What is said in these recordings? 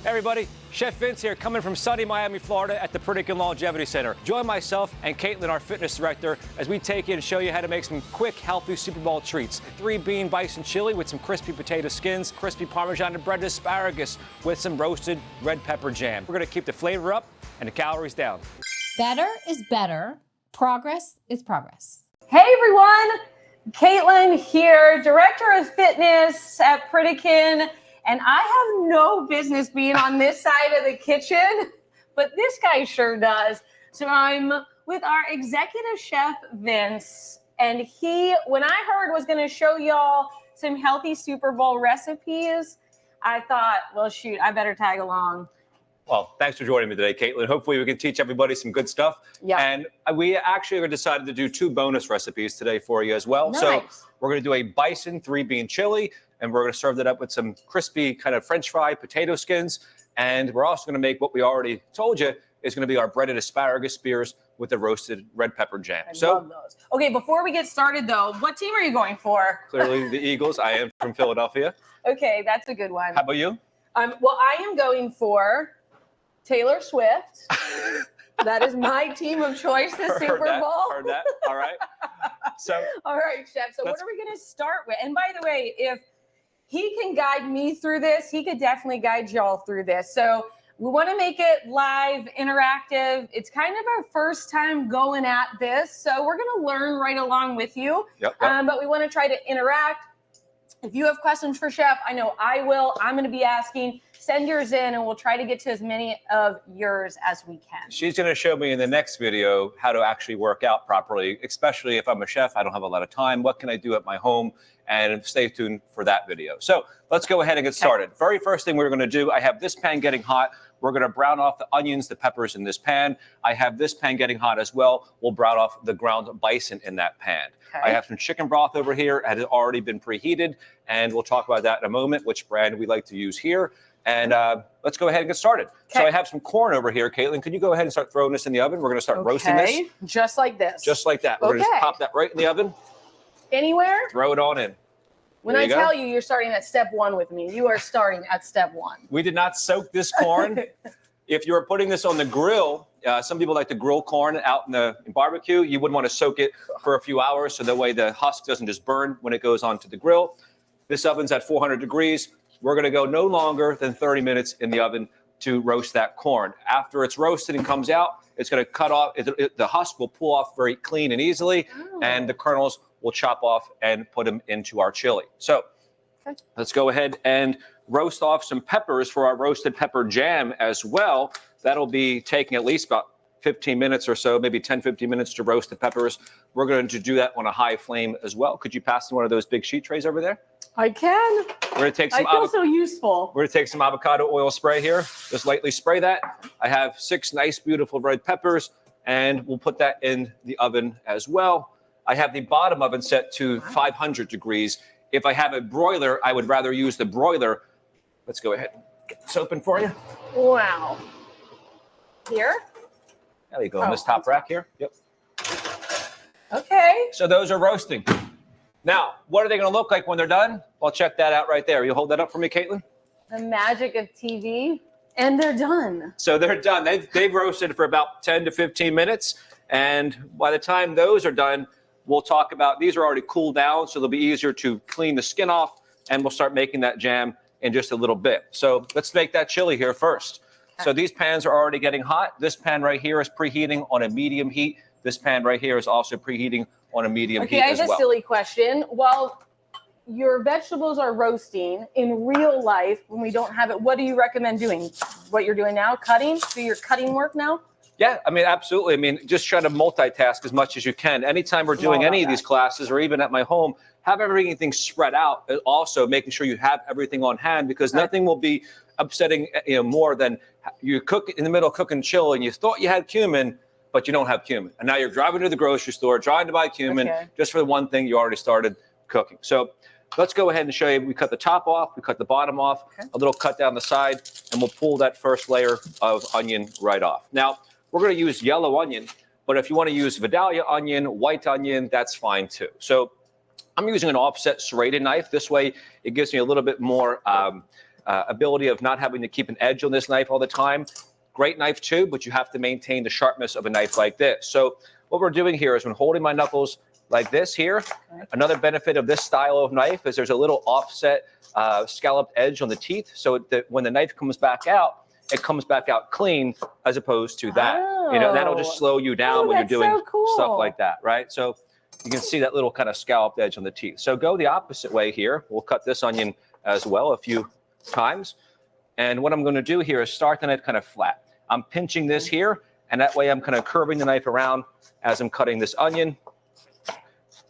Everybody, Chef Vince here, coming from sunny Miami, Florida at the Pritikin Longevity Center. Join myself and Caitlin, our fitness director, as we take you and show you how to make some quick, healthy Super Bowl treats. 3-bean bison chili with some crispy potato skins, crispy Parmesan and breaded asparagus with some roasted red pepper jam. We're gonna keep the flavor up and the calories down. Better is better. Progress is progress. Hey everyone, Caitlin here, Director of Fitness at Pritikin. And I have no business being on this side of the kitchen, but this guy sure does. So I'm with our executive chef, Vince, and he, when I heard was gonna show y'all some healthy Super Bowl recipes, I thought, well, shoot, I better tag along. Well, thanks for joining me today, Caitlin. Hopefully we can teach everybody some good stuff. Yeah. And we actually decided to do 2 bonus recipes today for you as well. Nice. So we're gonna do a bison 3-bean chili, and we're going to serve that up with some crispy kind of French fry potato skins. And we're also going to make what we already told you is going to be our breaded asparagus spears with the roasted red pepper jam. I love those. Okay, before we get started though, what team are you going for? Clearly the Eagles. I am from Philadelphia. Okay, that's a good one. How about you? Well, I am going for Taylor Swift. That is my team of choice this Super Bowl. Heard that. All right. So. All right, Chef. So what are we going to start with? And by the way, if he can guide me through this, he could definitely guide y'all through this. So we want to make it live, interactive. It's kind of our first time going at this. So we're going to learn right along with you. Yep. But we want to try to interact. If you have questions for Chef, I know I will. I'm going to be asking. Send yours in, and we'll try to get to as many of yours as we can. She's going to show me in the next video how to actually work out properly, especially if I'm a chef. I don't have a lot of time. What can I do at my home? And stay tuned for that video. So let's go ahead and get started. Very first thing we're going to do, I have this pan getting hot. We're going to brown off the onions, the peppers in this pan. I have this pan getting hot as well. We'll brown off the ground bison in that pan. Okay. I have some chicken broth over here. It has already been preheated, and we'll talk about that in a moment, which brand we like to use here. And let's go ahead and get started. Okay. So I have some corn over here. Caitlin, could you go ahead and start throwing this in the oven? We're going to start roasting this. Just like this. Just like that. We're going to just pop that right in the oven. Anywhere? Throw it on in. When I tell you you're starting at step 1 with me, you are starting at step 1. We did not soak this corn. If you were putting this on the grill, some people like to grill corn out in the barbecue. You would want to soak it for a few hours so that way the husk doesn't just burn when it goes onto the grill. This oven's at 400 degrees. We're going to go no longer than 30 minutes in the oven to roast that corn. After it's roasted and comes out, it's going to cut off. The husk will pull off very clean and easily, and the kernels will chop off and put them into our chili. So let's go ahead and roast off some peppers for our roasted pepper jam as well. That'll be taking at least about 15 minutes or so, maybe 10, 15 minutes to roast the peppers. We're going to do that on a high flame as well. Could you pass me one of those big sheet trays over there? I can. We're going to take some I feel so useful. We're going to take some avocado oil spray here. Just lightly spray that. I have 6 nice, beautiful red peppers, and we'll put that in the oven as well. I have the bottom oven set to 500 degrees. If I have a broiler, I would rather use the broiler. Let's go ahead and get this open for you. Wow. Here? There you go, on this top rack here. Yep. Okay. So those are roasting. Now, what are they going to look like when they're done? Well, check that out right there. You hold that up for me, Caitlin? The magic of TV. And they're done. So they're done. They've roasted for about 10 to 15 minutes. And by the time those are done, we'll talk about, these are already cooled down, so they'll be easier to clean the skin off, and we'll start making that jam in just a little bit. So let's make that chili here first. So these pans are already getting hot. This pan right here is preheating on a medium heat. This pan right here is also preheating on a medium heat as well. Okay, I have a silly question. While your vegetables are roasting in real life, when we don't have it, what do you recommend doing? What you're doing now, cutting? Do your cutting work now? Yeah, I mean, absolutely. I mean, just try to multitask as much as you can. Anytime we're doing any of these classes, or even at my home, have everything spread out. And also making sure you have everything on hand, because nothing will be upsetting more than you cook in the middle, cooking chill, and you thought you had cumin, but you don't have cumin. And now you're driving to the grocery store, trying to buy cumin just for the one thing you already started cooking. So let's go ahead and show you. We cut the top off, we cut the bottom off, a little cut down the side, and we'll pull that first layer of onion right off. Now, we're going to use yellow onion, but if you want to use Vidalia onion, white onion, that's fine too. So I'm using an offset serrated knife. This way, it gives me a little bit more ability of not having to keep an edge on this knife all the time. Great knife too, but you have to maintain the sharpness of a knife like this. So what we're doing here is when holding my knuckles like this here, another benefit of this style of knife is there's a little offset scalloped edge on the teeth. So that when the knife comes back out, it comes back out clean as opposed to that. You know, that'll just slow you down when you're doing stuff like that, right? So you can see that little kind of scalloped edge on the teeth. So go the opposite way here. We'll cut this onion as well a few times. And what I'm going to do here is start the knife kind of flat. I'm pinching this here, and that way I'm kind of curving the knife around as I'm cutting this onion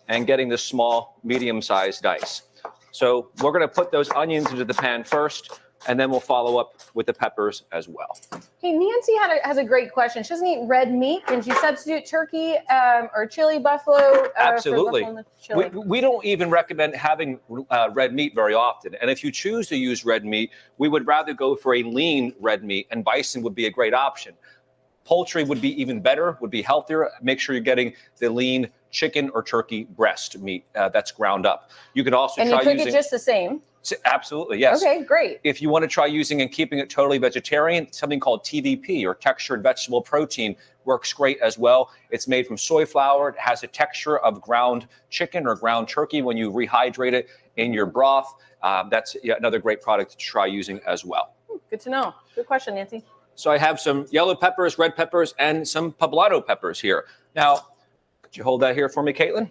and getting this small, medium-sized dice. So we're going to put those onions into the pan first, and then we'll follow up with the peppers as well. Hey, Nancy has a great question. She doesn't eat red meat. Can she substitute turkey or chili buffalo? Absolutely. For buffalo chili? We don't even recommend having red meat very often. And if you choose to use red meat, we would rather go for a lean red meat, and bison would be a great option. Poultry would be even better, would be healthier. Make sure you're getting the lean chicken or turkey breast meat that's ground up. You could also try using... And you cook it just the same? Absolutely, yes. Okay, great. If you want to try using and keeping it totally vegetarian, something called TVP or textured vegetable protein works great as well. It's made from soy flour. It has a texture of ground chicken or ground turkey when you rehydrate it in your broth. That's another great product to try using as well. Good to know. Good question, Nancy. So I have some yellow peppers, red peppers, and some poblano peppers here. Now, could you hold that here for me, Caitlin?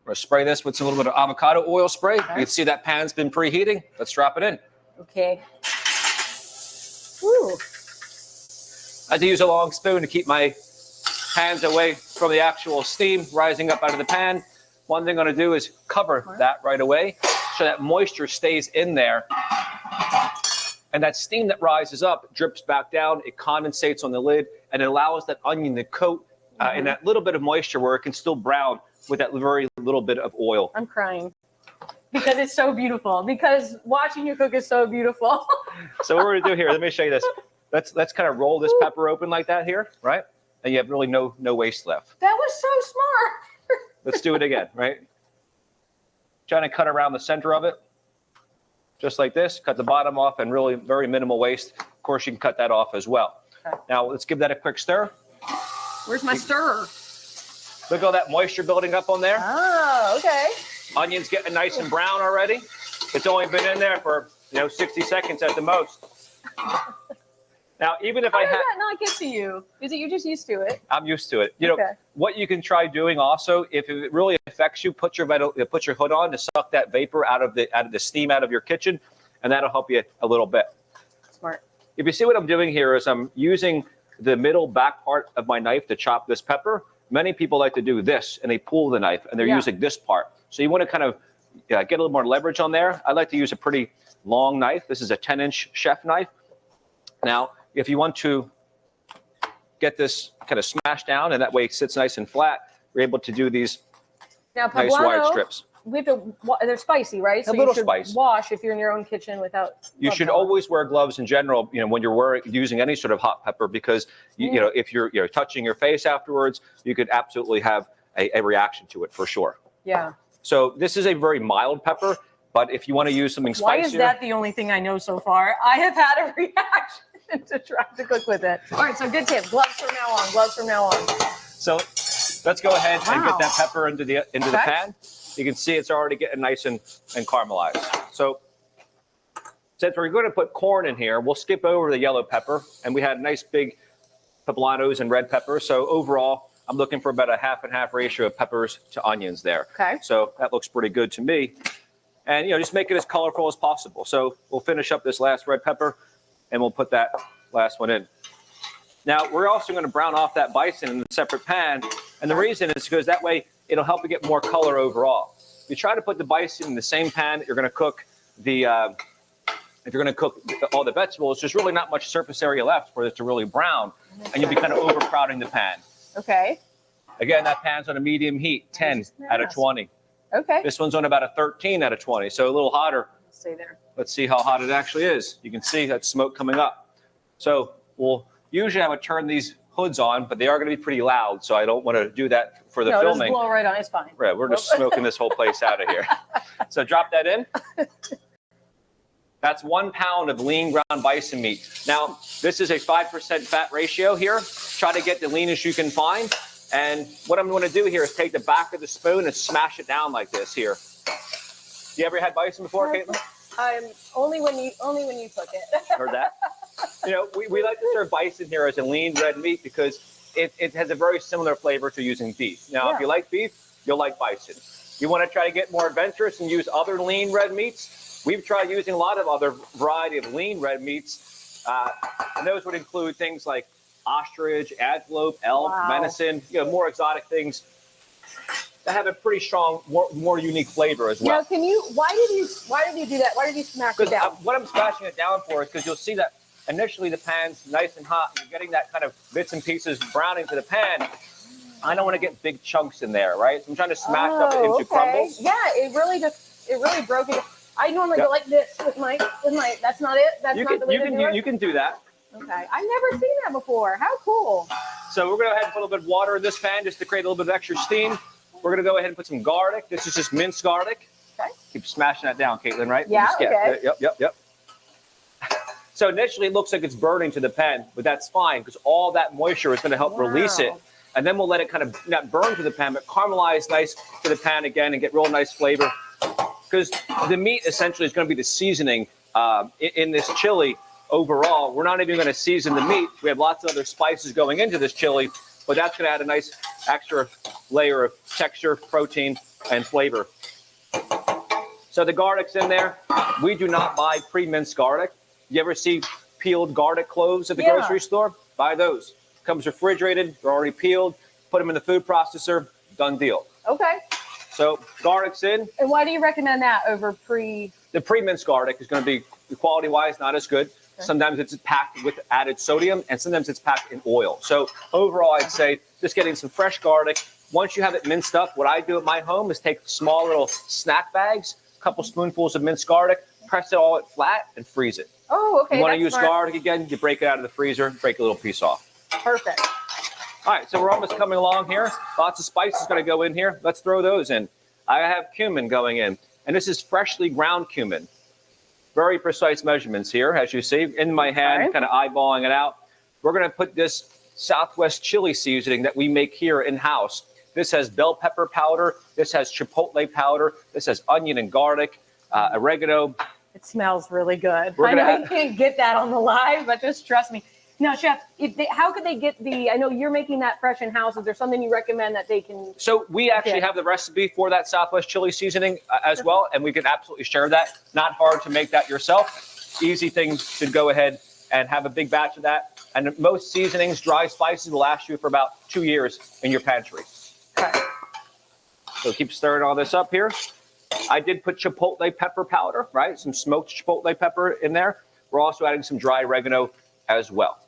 We're going to spray this with a little bit of avocado oil spray. Okay. You can see that pan's been preheating. Let's drop it in. Okay. Ooh. I had to use a long spoon to keep my hands away from the actual steam rising up out of the pan. One thing I'm going to do is cover that right away so that moisture stays in there. And that steam that rises up drips back down. It condensates on the lid, and it allows that onion to coat in that little bit of moisture where it can still brown with that very little bit of oil. I'm crying because it's so beautiful. Because watching you cook is so beautiful. So what we're gonna do here, let me show you this. Let's kind of roll this pepper open like that here, right? And you have really no waste left. That was so smart. Let's do it again, right? Trying to cut around the center of it, just like this. Cut the bottom off and really very minimal waste. Of course, you can cut that off as well. Okay. Now let's give that a quick stir. Where's my stirrer? Look at all that moisture building up on there. Oh, okay. Onions getting nice and brown already. It's only been in there for 60 seconds at the most. Now, even if How did that not get to you? Is it you're just used to it? I'm used to it. You know what you can try doing also, if it really affects you, put your hood on to suck that vapor out of the steam out of your kitchen, and that'll help you a little bit. Smart. If you see what I'm doing here is I'm using the middle back part of my knife to chop this pepper. Many people like to do this, and they pull the knife, and they're using this part. So you want to kind of get a little more leverage on there. I like to use a pretty long knife. This is a 10-inch chef knife. Now, if you want to get this kind of smashed down, and that way it sits nice and flat, you're able to do these nice wide strips. They're spicy, right? So you should wash if you're in your own kitchen without. You should always wear gloves in general, when you're using any sort of hot pepper, because if you're touching your face afterwards, you could absolutely have a reaction to it for sure. Yeah. So this is a very mild pepper, but if you want to use something spicier. Why is that the only thing I know so far? I have had a reaction to try to cook with it. All right, so good tip. Gloves from now on. Gloves from now on. So let's go ahead and get that pepper into the pan. You can see it's already getting nice and caramelized. So since we're going to put corn in here, we'll skip over the yellow pepper. And we had nice big poblanos and red peppers. So overall, I'm looking for about a half and half ratio of peppers to onions there. Okay. So that looks pretty good to me. And, just make it as colorful as possible. So we'll finish up this last red pepper, and we'll put that last one in. Now, we're also going to brown off that bison in a separate pan. And the reason is because that way it'll help you get more color overall. If you try to put the bison in the same pan that you're going to cook all the vegetables, there's really not much surface area left for it to really brown, and you'll be kind of overcrowding the pan. Okay. Again, that pan's on a medium heat, 10 out of 20. Okay. This one's on about a 13 out of 20, so a little hotter. Stay there. Let's see how hot it actually is. You can see that smoke coming up. So usually I would turn these hoods on, but they are going to be pretty loud, so I don't want to do that for the filming. No, just blow right on. It's fine. Right, we're just smoking this whole place out of here. So drop that in. That's 1 pound of lean ground bison meat. Now, this is a 5% fat ratio here. Try to get the leanest you can find. And what I'm going to do here is take the back of the spoon and smash it down like this here. You ever had bison before, Caitlin? Only when you cook it. Heard that? You know, we like to serve bison here as a lean red meat because it has a very similar flavor to using beef. Now, if you like beef, you'll like bison. You want to try to get more adventurous and use other lean red meats? We've tried using a lot of other variety of lean red meats. And those would include things like ostrich, antelope, elk, venison, more exotic things that have a pretty strong, more unique flavor as well. Now, why did you do that? Why did you smash it down? What I'm smashing it down for is because you'll see that initially the pan's nice and hot, and you're getting that kind of bits and pieces browning to the pan. I don't want to get big chunks in there, right? So I'm trying to smash up into crumbles. Yeah, it really broke it. I normally go like this with my. That's not it. That's not the way to do it. You can do that. Okay, I've never seen that before. How cool! So we're going to go ahead and put a little bit of water in this pan just to create a little bit of extra steam. We're going to go ahead and put some garlic. This is just minced garlic. Okay. Keep smashing that down, Caitlin, right? Yeah. Okay. Yep. So initially it looks like it's burning to the pan, but that's fine because all that moisture is going to help release it. And then we'll let it kind of not burn to the pan, but caramelize nice to the pan again and get real nice flavor. Because the meat essentially is going to be the seasoning in this chili overall. We're not even going to season the meat. We have lots of other spices going into this chili, but that's going to add a nice extra layer of texture, protein, and flavor. So the garlic's in there. We do not buy pre-minced garlic. You ever see peeled garlic cloves at the grocery store? Buy those. Comes refrigerated. They're already peeled. Put them in the food processor. Done deal. Okay. So garlic's in. And why do you recommend that over The pre-minced garlic is going to be, quality-wise, not as good. Okay. Sometimes it's packed with added sodium, and sometimes it's packed in oil. So overall, I'd say just getting some fresh garlic. Once you have it minced up, what I do at my home is take small little snack bags, a couple spoonfuls of minced garlic, press it all flat, and freeze it. Oh, okay. You want to use garlic again, you break it out of the freezer, break a little piece off. Perfect. All right, so we're almost coming along here. Lots of spices going to go in here. Let's throw those in. I have cumin going in, and this is freshly ground cumin. Very precise measurements here, as you see, in my hand, kind of eyeballing it out. We're going to put this Southwest chili seasoning that we make here in-house. This has bell pepper powder. This has chipotle powder. This has onion and garlic, oregano. It smells really good. I know you can't get that on the live, but just trust me. Now, Chef, how could they get I know you're making that fresh in-house. Is there something you recommend that they can? So we actually have the recipe for that Southwest chili seasoning as well, and we can absolutely share that. Not hard to make that yourself. Easy thing to go ahead and have a big batch of that. And most seasonings, dry spices, will last you for about 2 years in your pantry. Okay. So keep stirring all this up here. I did put chipotle pepper powder, right? Some smoked chipotle pepper in there. We're also adding some dry oregano as well.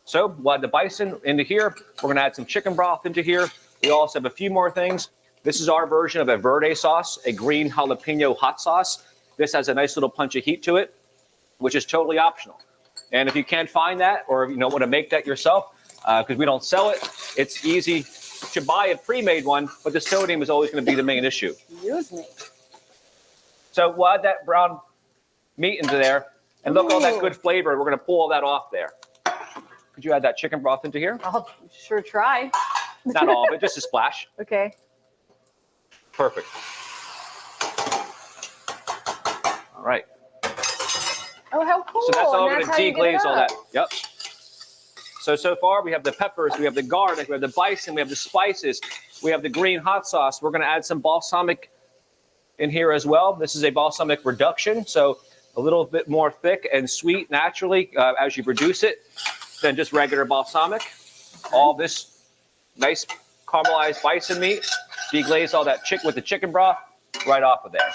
So we'll add the bison into here. We're going to add some chicken broth into here. We also have a few more things. This is our version of a verde sauce, a green jalapeno hot sauce. This has a nice little punch of heat to it, which is totally optional. And if you can't find that, or if you don't want to make that yourself, because we don't sell it, it's easy to buy a pre-made one, but the sodium is always going to be the main issue. Excuse me. So we'll add that brown meat into there, and look, all that good flavor. We're going to pull all that off there. Could you add that chicken broth into here? I'll sure try. Not all of it, just a splash. Okay. Perfect. All right. Oh, how cool. So that's all going to deglaze all that. Yep. So far we have the peppers, we have the garlic, we have the bison, we have the spices, we have the green hot sauce. We're going to add some balsamic in here as well. This is a balsamic reduction, so a little bit more thick and sweet naturally as you reduce it than just regular balsamic. All this nice caramelized bison meat, deglaze all that with the chicken broth right off of there.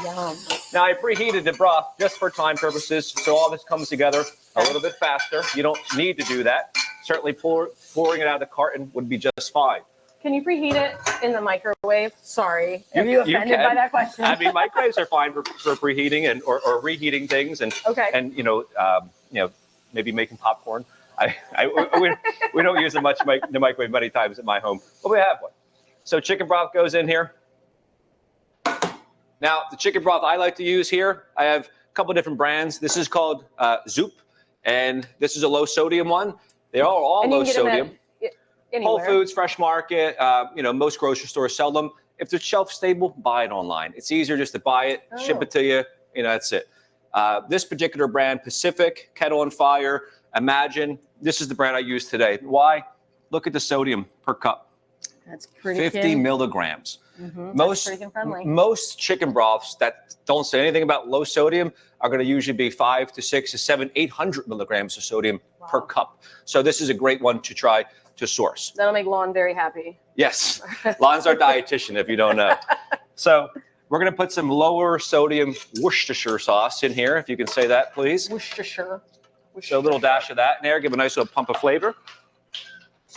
Yum. Now I preheated the broth just for time purposes, so all this comes together a little bit faster. You don't need to do that. Certainly pouring it out of the carton would be just fine. Can you preheat it in the microwave? Sorry. Are you offended by that question? I mean, microwaves are fine for preheating and or reheating things and maybe making popcorn. We don't use the microwave many times at my home, but we have one. So chicken broth goes in here. Now, the chicken broth I like to use here, I have a couple of different brands. This is called Zoop, and this is a low sodium one. They are all low sodium. Whole Foods, Fresh Market, most grocery stores sell them. If they're shelf stable, buy it online. It's easier just to buy it, ship it to you. That's it. This particular brand, Pacific, Kettle and Fire, Imagine. This is the brand I use today. Why? Look at the sodium per cup. That's pretty 50 milligrams. Mm-hmm. Most chicken broths that don't say anything about low sodium are going to usually be 5 to 6 to 7, 800 milligrams of sodium per cup. So this is a great one to try to source. That'll make Lon very happy. Yes. Lon's our dietitian, if you don't know. So we're going to put some lower sodium Worcestershire sauce in here, if you can say that, please. Worcestershire. So a little dash of that in there, give a nice little pump of flavor.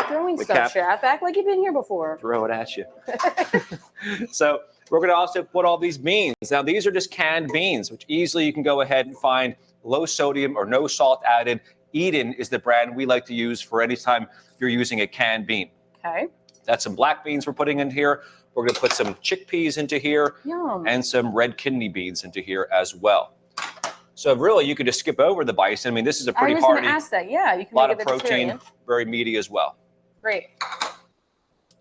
Throwing stuff, Chef. Act like you've been here before. Throw it at you. So we're going to also put all these beans. Now, these are just canned beans, which easily you can go ahead and find low sodium or no salt added. Eden is the brand we like to use for any time you're using a canned bean. Okay. That's some black beans we're putting in here. We're going to put some chickpeas into here. Yum. And some red kidney beans into here as well. So really, you could just skip over the bison. I mean, this is a pretty hearty. I was going to ask that. Yeah, you can lot make of protein, very meaty as well. Great.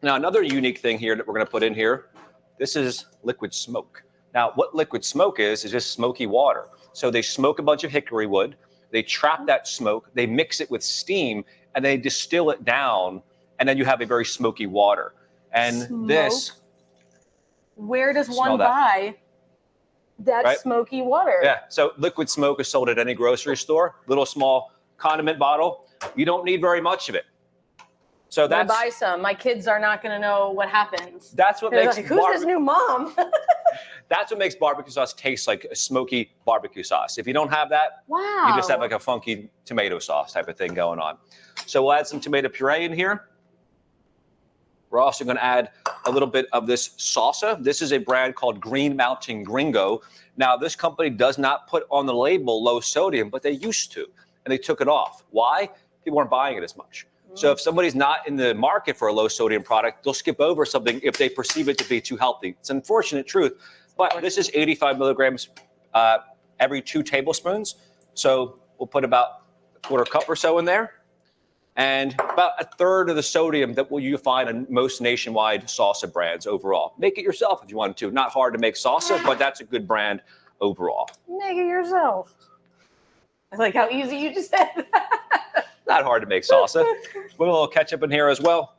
Now, another unique thing here that we're going to put in here, this is liquid smoke. Now, what liquid smoke is just smoky water. So they smoke a bunch of hickory wood, they trap that smoke, they mix it with steam, and they distill it down, and then you have a very smoky water. And this... Where does one buy that smoky water? Yeah, so liquid smoke is sold at any grocery store, little small condiment bottle. You don't need very much of it. So that's buy some. My kids are not going to know what happens. That's what makes like, who's this new mom? That's what makes barbecue sauce taste like a smoky barbecue sauce. If you don't have that, you just have like a funky tomato sauce type of thing going on. So we'll add some tomato puree in here. We're also going to add a little bit of this salsa. This is a brand called Green Mountain Gringo. Now, this company does not put on the label low sodium, but they used to, and they took it off. Why? People weren't buying it as much. So if somebody's not in the market for a low sodium product, they'll skip over something if they perceive it to be too healthy. It's an unfortunate truth, but this is 85 milligrams every 2 tablespoons. So we'll put about a quarter cup or so in there. And about a third of the sodium that you find in most nationwide salsa brands overall. Make it yourself if you want to. Not hard to make salsa, but that's a good brand overall. Make it yourself. I like how easy you just said that. Not hard to make salsa. Put a little ketchup in here as well.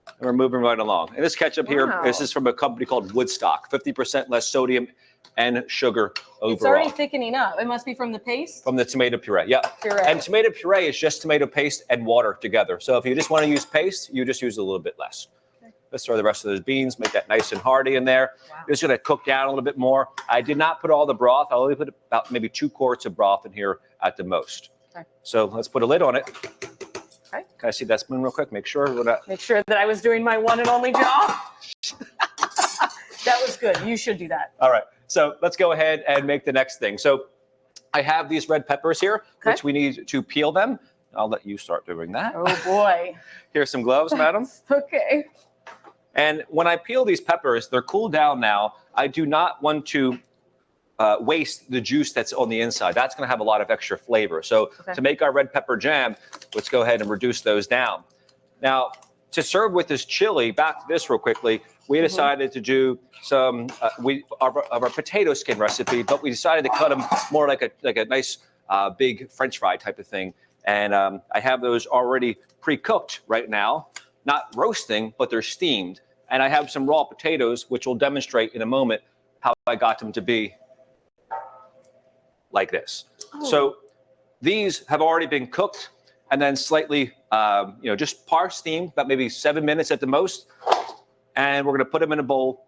And we're moving right along. And this ketchup here, this is from a company called Woodstock. 50% less sodium and sugar overall. It's already thickening up. It must be from the paste? From the tomato puree, yeah. And tomato puree is just tomato paste and water together. So if you just want to use paste, you just use a little bit less. Let's throw the rest of those beans, make that nice and hearty in there. It's going to cook down a little bit more. I did not put all the broth. I only put about maybe 2 quarts of broth in here at the most. So let's put a lid on it. Can I see that spoon real quick? Make sure we're not... Make sure that I was doing my one and only job. That was good. You should do that. All right. So let's go ahead and make the next thing. So I have these red peppers here, which we need to peel them. I'll let you start doing that. Oh, boy. Here's some gloves, madam. Okay. And when I peel these peppers, they're cooled down now. I do not want to waste the juice that's on the inside. That's going to have a lot of extra flavor. So to make our red pepper jam, let's go ahead and reduce those down. Now, to serve with this chili, back to this real quickly, we decided to do some of our potato skin recipe, but we decided to cut them more like a nice big French fry type of thing. And I have those already pre-cooked right now, not roasting, but they're steamed. And I have some raw potatoes, which will demonstrate in a moment how I got them to be like this. So these have already been cooked and then slightly, just par steamed, about maybe 7 minutes at the most. And we're going to put them in a bowl.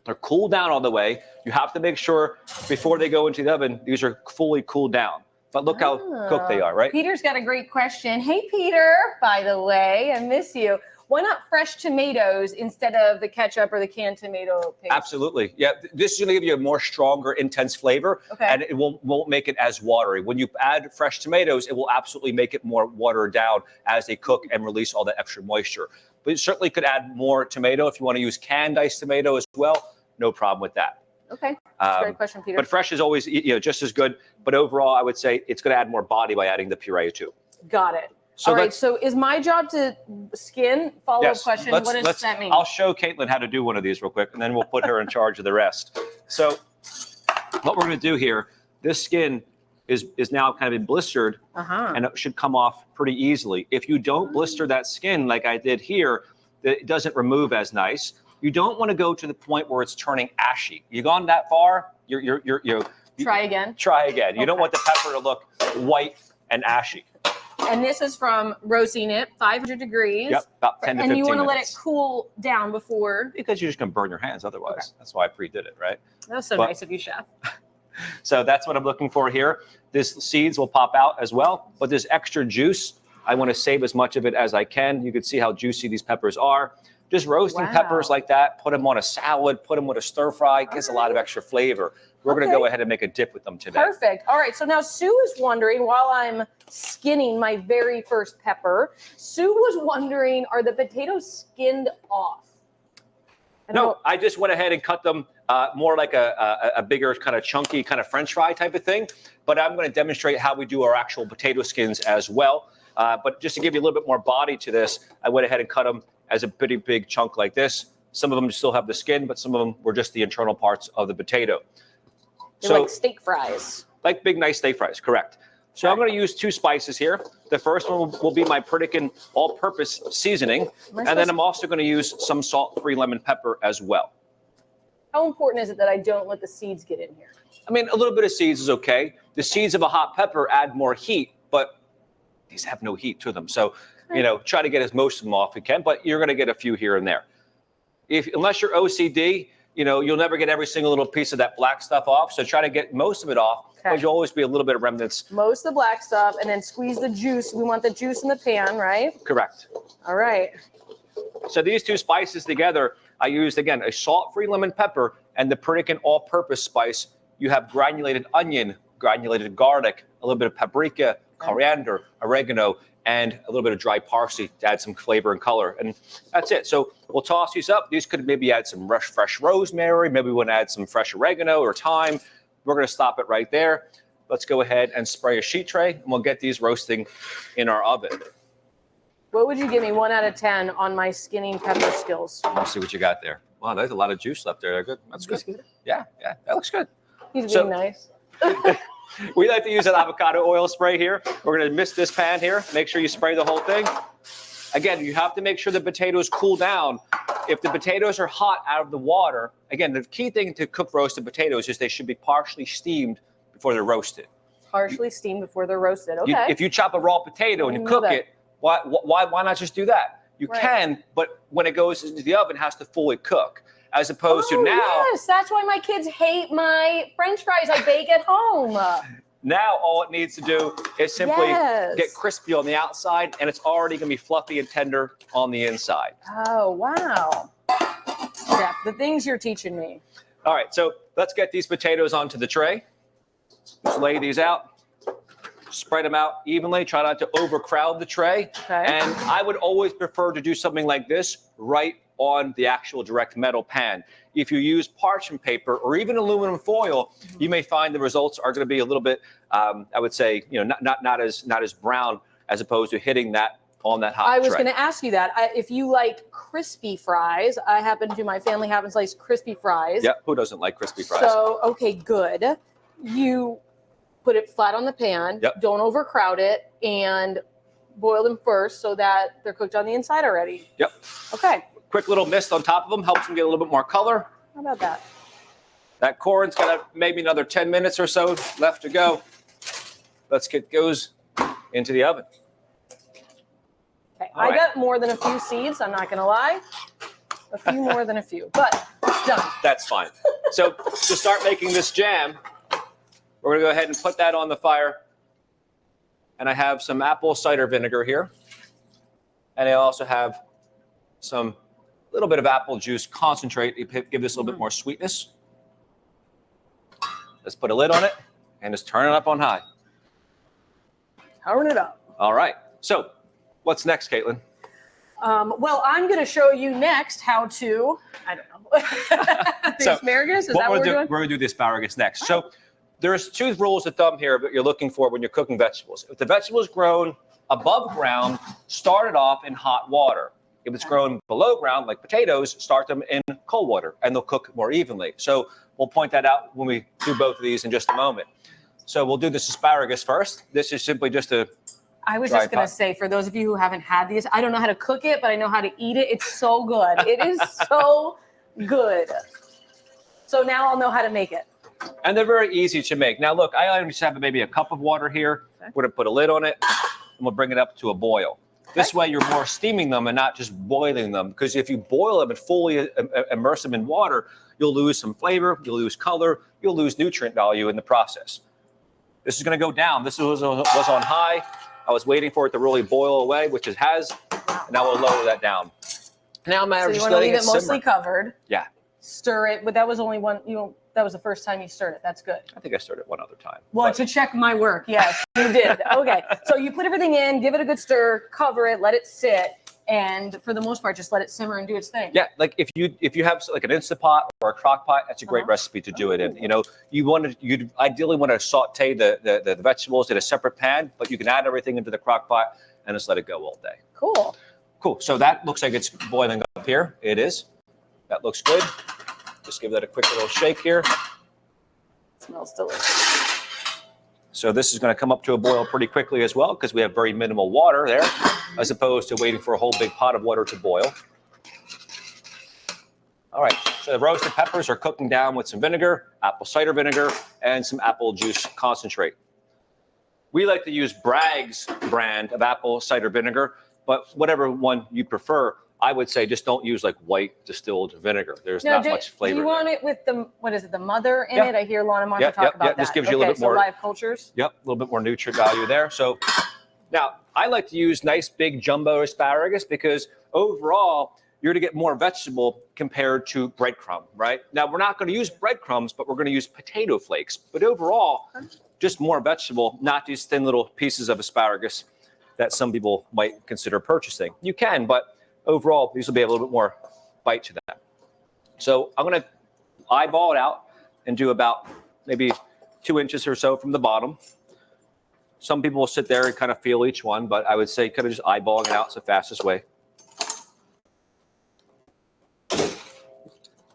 They're cooled down all the way. You have to make sure before they go into the oven, these are fully cooled down. But look how cooked they are, right? Peter's got a great question. Hey, Peter, by the way, I miss you. Why not fresh tomatoes instead of the ketchup or the canned tomato paste? Absolutely. Yeah, this is going to give you a more stronger, intense flavor, and it won't make it as watery. When you add fresh tomatoes, it will absolutely make it more watered down as they cook and release all that extra moisture. But you certainly could add more tomato if you want to use canned diced tomato as well. No problem with that. Okay. That's a great question, Peter. But fresh is always just as good. But overall, I would say it's going to add more body by adding the puree too. Got it. So all right. So is my job to skin? Follow-up question. What does that mean? I'll show Caitlin how to do one of these real quick, and then we'll put her in charge of the rest. So what we're going to do here, this skin is now kind of been blistered, and it should come off pretty easily. If you don't blister that skin like I did here, it doesn't remove as nice. You don't want to go to the point where it's turning ashy. You gone that far? Try again. Try again. You don't want the pepper to look white and ashy. And this is from roasting it 500 degrees. Yep, about 10 to 15 minutes. And you want to let it cool down before. Because you're just going to burn your hands otherwise. Okay. That's why I pre-did it, right? That was so nice of you, Chef. So that's what I'm looking for here. This seeds will pop out as well, but this extra juice, I want to save as much of it as I can. You can see how juicy these peppers are. Just roasting peppers like that, put them on a salad, put them with a stir fry, gets a lot of extra flavor. We're going to go ahead and make a dip with them today. Perfect. All right. So now Sue is wondering, while I'm skinning my very first pepper, Sue was wondering, are the potatoes skinned off? No, I just went ahead and cut them more like a bigger kind of chunky kind of French fry type of thing. But I'm going to demonstrate how we do our actual potato skins as well. But just to give you a little bit more body to this, I went ahead and cut them as a pretty big chunk like this. Some of them still have the skin, but some of them were just the internal parts of the potato. They're like steak fries. Like big, nice steak fries, correct. So I'm going to use 2 spices here. The first one will be my Pritikin all-purpose seasoning. And then I'm also going to use some salt-free lemon pepper as well. How important is it that I don't let the seeds get in here? I mean, a little bit of seeds is okay. The seeds of a hot pepper add more heat, but these have no heat to them. So, try to get most of them off if you can, but you're going to get a few here and there. Unless you're OCD, you'll never get every single little piece of that black stuff off. So try to get most of it off, but you'll always be a little bit of remnants. Most of the black stuff, and then squeeze the juice. We want the juice in the pan, right? Correct. All right. So these 2 spices together, I used, again, a salt-free lemon pepper and the Pritikin all-purpose spice. You have granulated onion, granulated garlic, a little bit of paprika, coriander, oregano, and a little bit of dry parsley to add some flavor and color. And that's it. So we'll toss these up. These could maybe add some fresh rosemary. Maybe we want to add some fresh oregano or thyme. We're going to stop it right there. Let's go ahead and spray a sheet tray, and we'll get these roasting in our oven. What would you give me 1 out of 10 on my skinning pepper skills? Let's see what you got there. Wow, there's a lot of juice left there. They're good. That's good. Yeah, that looks good. He's being nice. We like to use an avocado oil spray here. We're going to mist this pan here. Make sure you spray the whole thing. Again, you have to make sure the potatoes cool down. If the potatoes are hot out of the water, again, the key thing to cook roasted potatoes is they should be partially steamed before they're roasted. Partially steamed before they're roasted. Okay. If you chop a raw potato and you cook it, why not just do that? You can, but when it goes into the oven, it has to fully cook. As opposed to now. Yes, that's why my kids hate my French fries I bake at home. Now all it needs to do is simply get crispy on the outside, and it's already going to be fluffy and tender on the inside. Oh, wow. Chef, the things you're teaching me. All right, so let's get these potatoes onto the tray. Just lay these out. Spread them out evenly. Try not to overcrowd the tray. Okay. And I would always prefer to do something like this right on the actual direct metal pan. If you use parchment paper or even aluminum foil, you may find the results are going to be a little bit, I would say, not as brown as opposed to hitting that on that hot tray. I was going to ask you that. If you like crispy fries, my family happens likes crispy fries. Yeah, who doesn't like crispy fries? So, okay, good. You put it flat on the pan. Yep. Don't overcrowd it, and boil them first so that they're cooked on the inside already. Yep. Okay. Quick little mist on top of them helps them get a little bit more color. How about that? That corn's got maybe another 10 minutes or so left to go. Let's get those into the oven. Okay. I got more than a few seeds, I'm not going to lie. A few more than a few, but it's done. That's fine. So to start making this jam, we're going to go ahead and put that on the fire. And I have some apple cider vinegar here. And I also have some little bit of apple juice concentrate. Give this a little bit more sweetness. Let's put a lid on it and just turn it up on high. Turn it up. All right. So what's next, Caitlin? Well, I'm going to show you next how to, I don't know, the asparagus. Is that what we're doing? We're going to do the asparagus next. So there's 2 rules of thumb here that you're looking for when you're cooking vegetables. If the vegetable is grown above ground, start it off in hot water. If it's grown below ground, like potatoes, start them in cold water, and they'll cook more evenly. So we'll point that out when we do both of these in just a moment. So we'll do this asparagus first. This is simply just a I was just going to say, for those of you who haven't had these, I don't know how to cook it, but I know how to eat it. It's so good. It is so good. So now I'll know how to make it. And they're very easy to make. Now, look, I just have maybe a cup of water here. Okay. We're going to put a lid on it, and we'll bring it up to a boil. Okay. This way, you're more steaming them and not just boiling them. Because if you boil them and fully immerse them in water, you'll lose some flavor, you'll lose color, you'll lose nutrient value in the process. This is going to go down. This was on high. I was waiting for it to really boil away, which it has. And now we'll lower that down. Now, so you want to leave it mostly covered. Yeah. Stir it, but that was only one. That was the first time you stirred it. That's good. I think I stirred it one other time. Well, to check my work, yes, you did. Okay, so you put everything in, give it a good stir, cover it, let it sit, and for the most part, just let it simmer and do its thing. Yeah, like if you have like an Instant Pot or a crock pot, that's a great recipe to do it in. You know, you ideally want to saute the vegetables in a separate pan, but you can add everything into the crock pot and just let it go all day. Cool. Cool. So that looks like it's boiling up here. It is. That looks good. Just give that a quick little shake here. It smells delicious. So this is going to come up to a boil pretty quickly as well because we have very minimal water there as opposed to waiting for a whole big pot of water to boil. All right, so the roasted peppers are cooking down with some vinegar, apple cider vinegar, and some apple juice concentrate. We like to use Bragg's brand of apple cider vinegar, but whatever one you prefer, I would say just don't use like white distilled vinegar. There's not much flavor. Do you want it with the mother in it? I hear Lana Martha talk about that. This gives you a little bit more live cultures. Yep, a little bit more nutrient value there. So now I like to use nice big jumbo asparagus because overall you're going to get more vegetable compared to breadcrumb, right? Now we're not going to use breadcrumbs, but we're going to use potato flakes. But overall, just more vegetable, not these thin little pieces of asparagus that some people might consider purchasing. You can, but overall, these will be a little bit more bite to that. So I'm going to eyeball it out and do about maybe 2 inches or so from the bottom. Some people will sit there and kind of feel each one, but I would say kind of just eyeballing it out is the fastest way.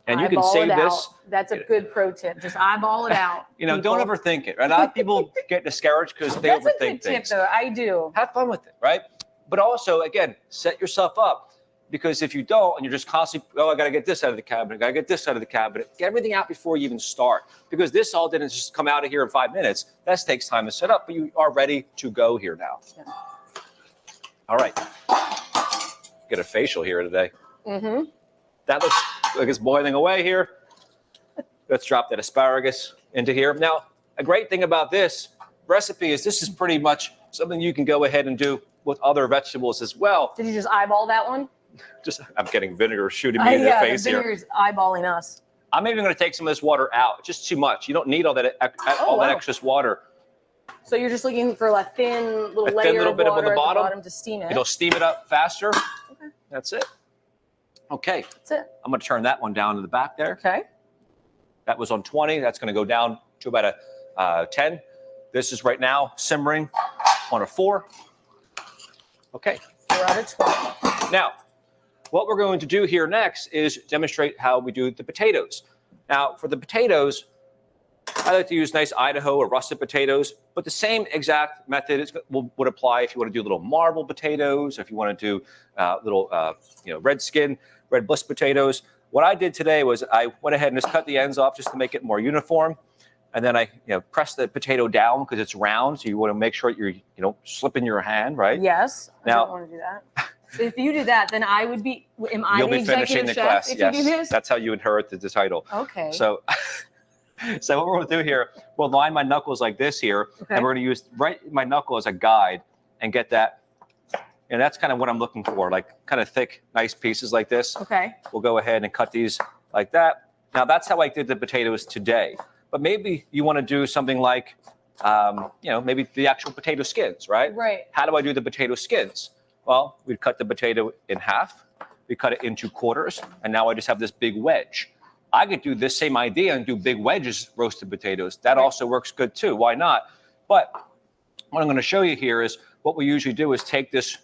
And you can save this. That's a good pro tip. Just eyeball it out. You know, don't overthink it. Right? A lot of people get discouraged because they overthink things. That's a good tip, though. I do. Have fun with it, right? But also, again, set yourself up. Because if you don't, and you're just constantly, I got to get this out of the cabinet, got to get this out of the cabinet, get everything out before you even start. Because this all didn't just come out of here in 5 minutes. That takes time to set up, but you are ready to go here now. Yeah. All right. Get a facial here today. Mm-hmm. That looks like it's boiling away here. Let's drop that asparagus into here. Now, a great thing about this recipe is this is pretty much something you can go ahead and do with other vegetables as well. Did you just eyeball that one? I'm getting vinegar shooting me in the face here. Yeah, the vinegar's eyeballing us. I'm even going to take some of this water out. Just too much. You don't need all that excess water. So you're just looking for a thin little layer of water at the bottom to steam it. It'll steam it up faster. Okay. That's it. Okay. That's it. I'm going to turn that one down to the back there. Okay. That was on 20. That's going to go down to about a 10. This is right now simmering on a 4. Okay. We're at a 12. Now, what we're going to do here next is demonstrate how we do the potatoes. Now, for the potatoes, I like to use nice Idaho or russet potatoes, but the same exact method would apply if you want to do little marble potatoes, if you want to do little red bliss potatoes. What I did today was I went ahead and just cut the ends off just to make it more uniform. And then I press the potato down because it's round, so you want to make sure you don't slip in your hand, right? Yes. Now, I don't want to do that. If you do that, then I would be. Am I the executive chef if you do this? That's how you inherit the title. Okay. So what we're going to do here, we'll line my knuckles like this here, and we're going to use my knuckle as a guide and get that. And that's kind of what I'm looking for, like kind of thick, nice pieces like this. Okay. We'll go ahead and cut these like that. Now that's how I did the potatoes today. But maybe you want to do something like, maybe the actual potato skins, right? Right. How do I do the potato skins? Well, we'd cut the potato in half. We cut it into quarters, and now I just have this big wedge. I could do this same idea and do big wedges roasted potatoes. That also works good too. Why not? But what I'm going to show you here is what we usually do is take this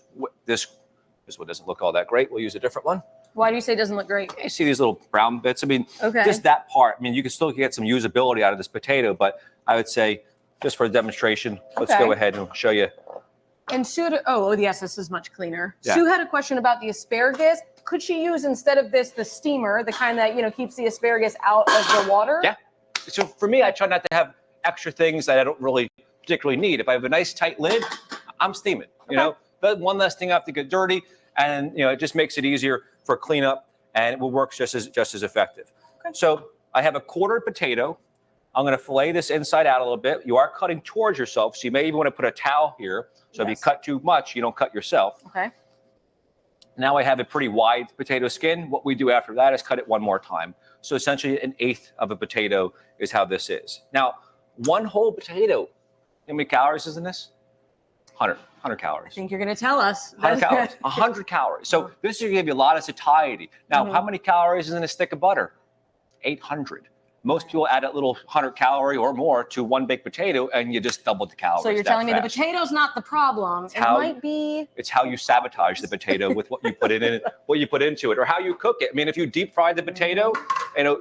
one doesn't look all that great. We'll use a different one. Why do you say it doesn't look great? You see these little brown bits? I mean, Okay. just that part. I mean, you can still get some usability out of this potato, but I would say just for a demonstration, let's Okay. go ahead and show you. And Sue, oh yes, this is much cleaner. Yeah. Sue had a question about the asparagus. Could she use, instead of this, the steamer, the kind that, keeps the asparagus out of the water? Yeah. So for me, I try not to have extra things that I don't really particularly need. If I have a nice tight lid, I'm steaming, but one less thing I have to get dirty, and it just makes it easier for cleanup, and it will work just as effective. Okay. So I have a quartered potato. I'm going to fillet this inside out a little bit. You are cutting towards yourself, so you may even want to put a towel here. So if you cut too much, you don't cut yourself. Okay. Now I have a pretty wide potato skin. What we do after that is cut it one more time. So essentially 1/8 of a potato is how this is. Now, one whole potato, how many calories is in this? 100 calories. I think you're going to tell us. 100 calories. 100 calories. So this is going to give you a lot of satiety. Now, how many calories is in a stick of butter? 800. Most people add a little 100 calorie or more to one baked potato, and you just doubled the calories. So you're telling me the potato's not the problem. It might be. It's how you sabotage the potato with what you put in it, what you put into it, or how you cook it. I mean, if you deep fry the potato,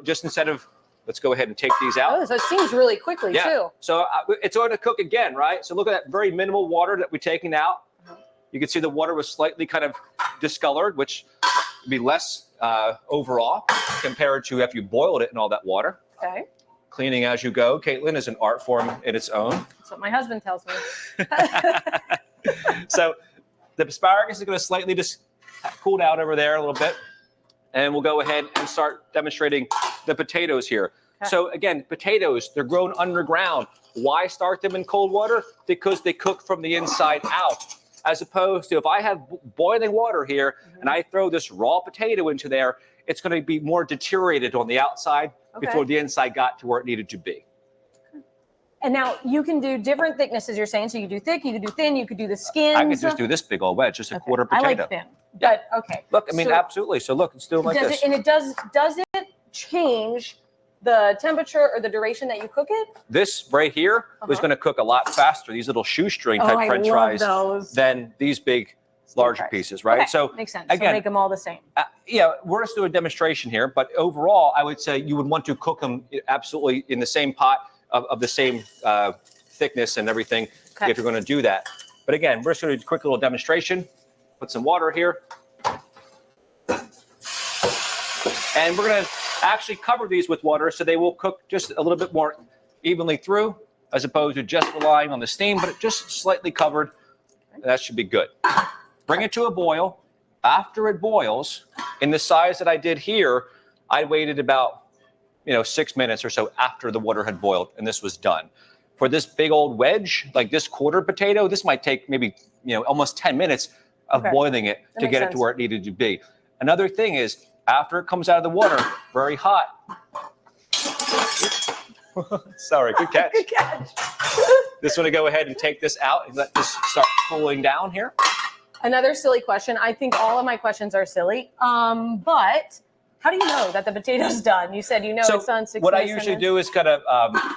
just instead of, let's go ahead and take these out. Oh, so it seems really quickly too. So it's going to cook again, right? So look at that very minimal water that we're taking out. You can see the water was slightly kind of discolored, which would be less overall compared to if you boiled it in all that water. Okay. Cleaning as you go, Caitlin, is an art form in its own. That's what my husband tells me. So the asparagus is going to slightly just cool down over there a little bit. And we'll go ahead and start demonstrating the potatoes here. Okay. So again, potatoes, they're grown underground. Why start them in cold water? Because they cook from the inside out. As opposed to if I have boiling water here and I throw this raw potato into there, it's going to be more deteriorated on the outside before the inside got to where it needed to be. And now you can do different thicknesses, you're saying. So you can do thick, you can do thin, you could do the skins. I could just do this big old wedge, just a quarter potato. I like thin, but okay. Look, I mean, absolutely. So look, it's doing like this. Does it change the temperature or the duration that you cook it? This right here was going to cook a lot faster, these little shoestring type French fries, than these big, larger pieces, right? Okay. So makes sense. Again, so make them all the same. We're just doing a demonstration here, but overall, I would say you would want to cook them absolutely in the same pot of the same thickness and everything if you're going to do that. But again, we're just going to do a quick little demonstration. Put some water here. And we're going to actually cover these with water so they will cook just a little bit more evenly through, as opposed to just relying on the steam, but just slightly covered. That should be good. Bring it to a boil. After it boils, in the size that I did here, I waited about 6 minutes or so after the water had boiled, and this was done. For this big old wedge, like this quarter potato, this might take maybe almost 10 minutes of boiling it to get it to where it needed to be. Another thing is, after it comes out of the water, very hot. Sorry, good catch. Good catch. Just want to go ahead and take this out and let this start cooling down here. Another silly question. I think all of my questions are silly. But how do you know that the potato's done? You said it's done 6 minutes. What I usually do is kind of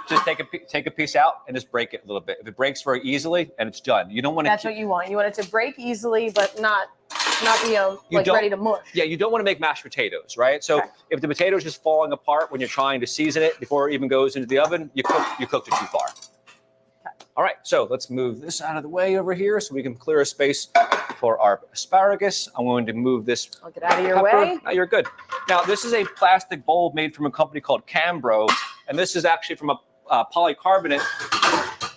just take a piece out and just break it a little bit. If it breaks very easily, and it's done. You don't want to. That's what you want. You want it to break easily, but not be ready to mush. Yeah, you don't want to make mashed potatoes, right? So if the potato is just falling apart when you're trying to season it before it even goes into the oven, you cooked it too far. All right, so let's move this out of the way over here so we can clear a space for our asparagus. I'm going to move this. I'll get out of your way. No, you're good. Now, this is a plastic bowl made from a company called Cambro, and this is actually from a polycarbonate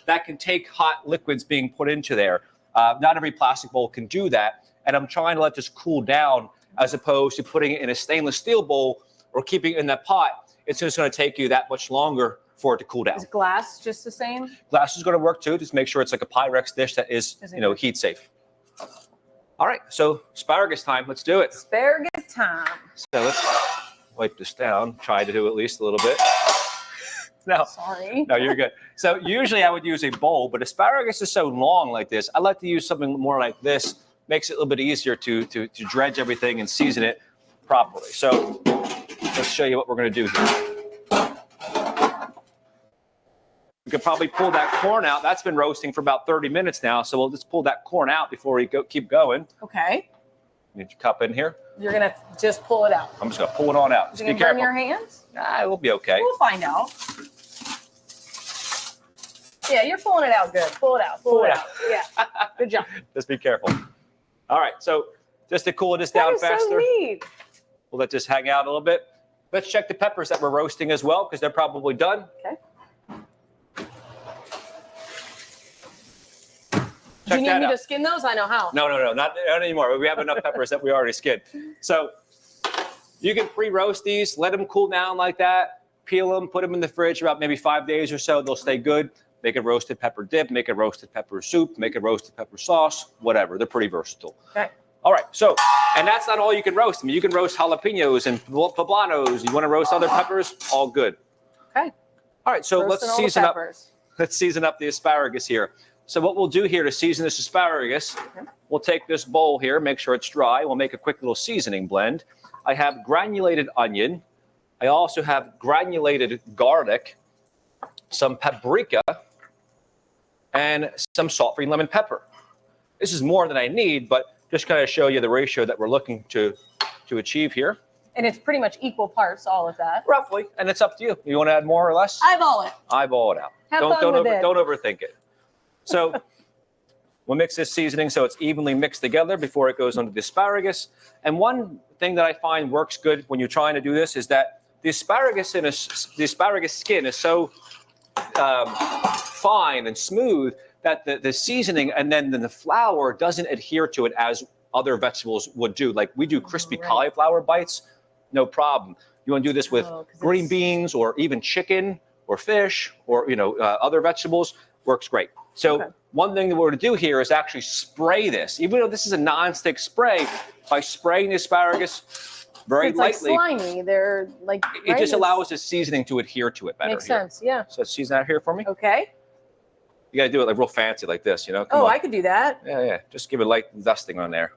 that can take hot liquids being put into there. Not every plastic bowl can do that, and I'm trying to let this cool down as opposed to putting it in a stainless steel bowl or keeping it in that pot. It's just going to take you that much longer for it to cool down. Is glass just the same? Glass is going to work too. Just make sure it's like a Pyrex dish that is heat safe. All right, so asparagus time. Let's do it. Asparagus time. So let's wipe this down. Try to do at least a little bit. Sorry. No, you're good. So usually I would use a bowl, but asparagus is so long like this. I like to use something more like this makes it a little bit easier to dredge everything and season it properly. So let's show you what we're going to do here. We could probably pull that corn out. That's been roasting for about 30 minutes now, so we'll just pull that corn out before we keep going. Okay. Need your cup in here. You're going to just pull it out. I'm just going to pull it on out. Is Just it be going to burn careful. your hands? Nah, it will be okay. We'll find out. Yeah, you're pulling it out good. Pull it out. Pull it out. Yeah. Good job. Just be careful. All right, so just to cool this down That is faster, so neat. we'll let this hang out a little bit. Let's check the peppers that we're roasting as well, because they're probably done. Okay. Do Check you need that me out. to skin those? I know how. No, not anymore. We have enough peppers that we already skinned. So you can pre-roast these, let them cool down like that, peel them, put them in the fridge about maybe 5 days or so. They'll stay good. Make a roasted pepper dip, make a roasted pepper soup, make a roasted pepper sauce, whatever. They're pretty versatile. Okay. All right, so, and that's not all you can roast. I mean, you can roast jalapenos and poblanos. You want to roast other peppers? All good. Okay. All right, so Roasting all the peppers. Let's season up the asparagus here. So what we'll do here to season this asparagus, we'll take this bowl here, make sure it's dry. We'll make a quick little seasoning blend. I have granulated onion. I also have granulated garlic, some paprika, and some salt-free lemon pepper. This is more than I need, but just kind of show you the ratio that we're looking to achieve here. And it's pretty much equal parts, all of that. Roughly, and it's up to you. You want to add more or less? Eyeball it. Eyeball it out. Have fun with it. Don't overthink it. So we'll mix this seasoning so it's evenly mixed together before it goes onto the asparagus. And one thing that I find works good when you're trying to do this is that the asparagus skin is so fine and smooth that the seasoning and then the flour doesn't adhere to it as other vegetables would do. Like we do crispy cauliflower bites, no problem. You want to do this with green beans or even chicken or fish or other vegetables, works great. So one thing that we're going to do here is actually spray this. Even though this is a non-stick spray, by spraying the asparagus very lightly, like slimy. They're like it just allows the seasoning to adhere to it better. Makes sense, yeah. So season that here for me. Okay. You got to do it like real fancy like this, Come Oh, on. I could do that. Yeah. Just give it light dusting on there.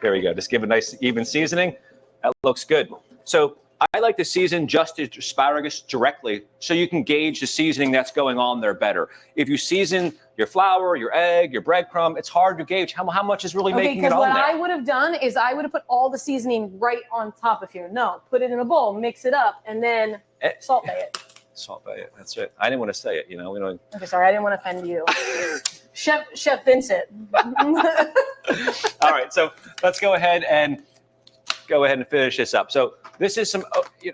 There we go. Just give a nice even seasoning. That looks good. So I like to season just the asparagus directly so you can gauge the seasoning that's going on there better. If you season your flour, your egg, your breadcrumb, it's hard to gauge how much is really making it on there. Because what I would have done is I would have put all the seasoning right on top of here. No, put it in a bowl, mix it up, and then salt bay it. Salt bay it. That's it. I didn't want to say it, We don't. Okay, sorry, I didn't want to offend you. Chef Vincent. All right, so let's go ahead and finish this up. So this is some,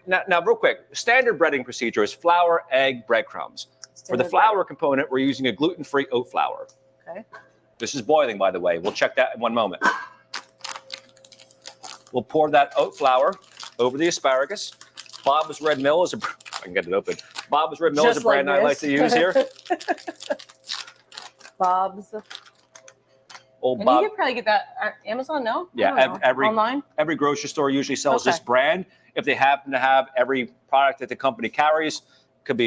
now real quick, standard breading procedure is flour, egg, breadcrumbs. For the flour component, we're using a gluten-free oat flour. Okay. This is boiling, by the way. We'll check that in one moment. We'll pour that oat flour over the asparagus. Bob's Red Mill is I can get it open. Bob's Red Mill is a brand I like to use here. Bob's. Old And Bob. you could probably get that at Amazon, no? Yeah, online. Every grocery store usually sells this brand. If they happen to have every product that the company carries, could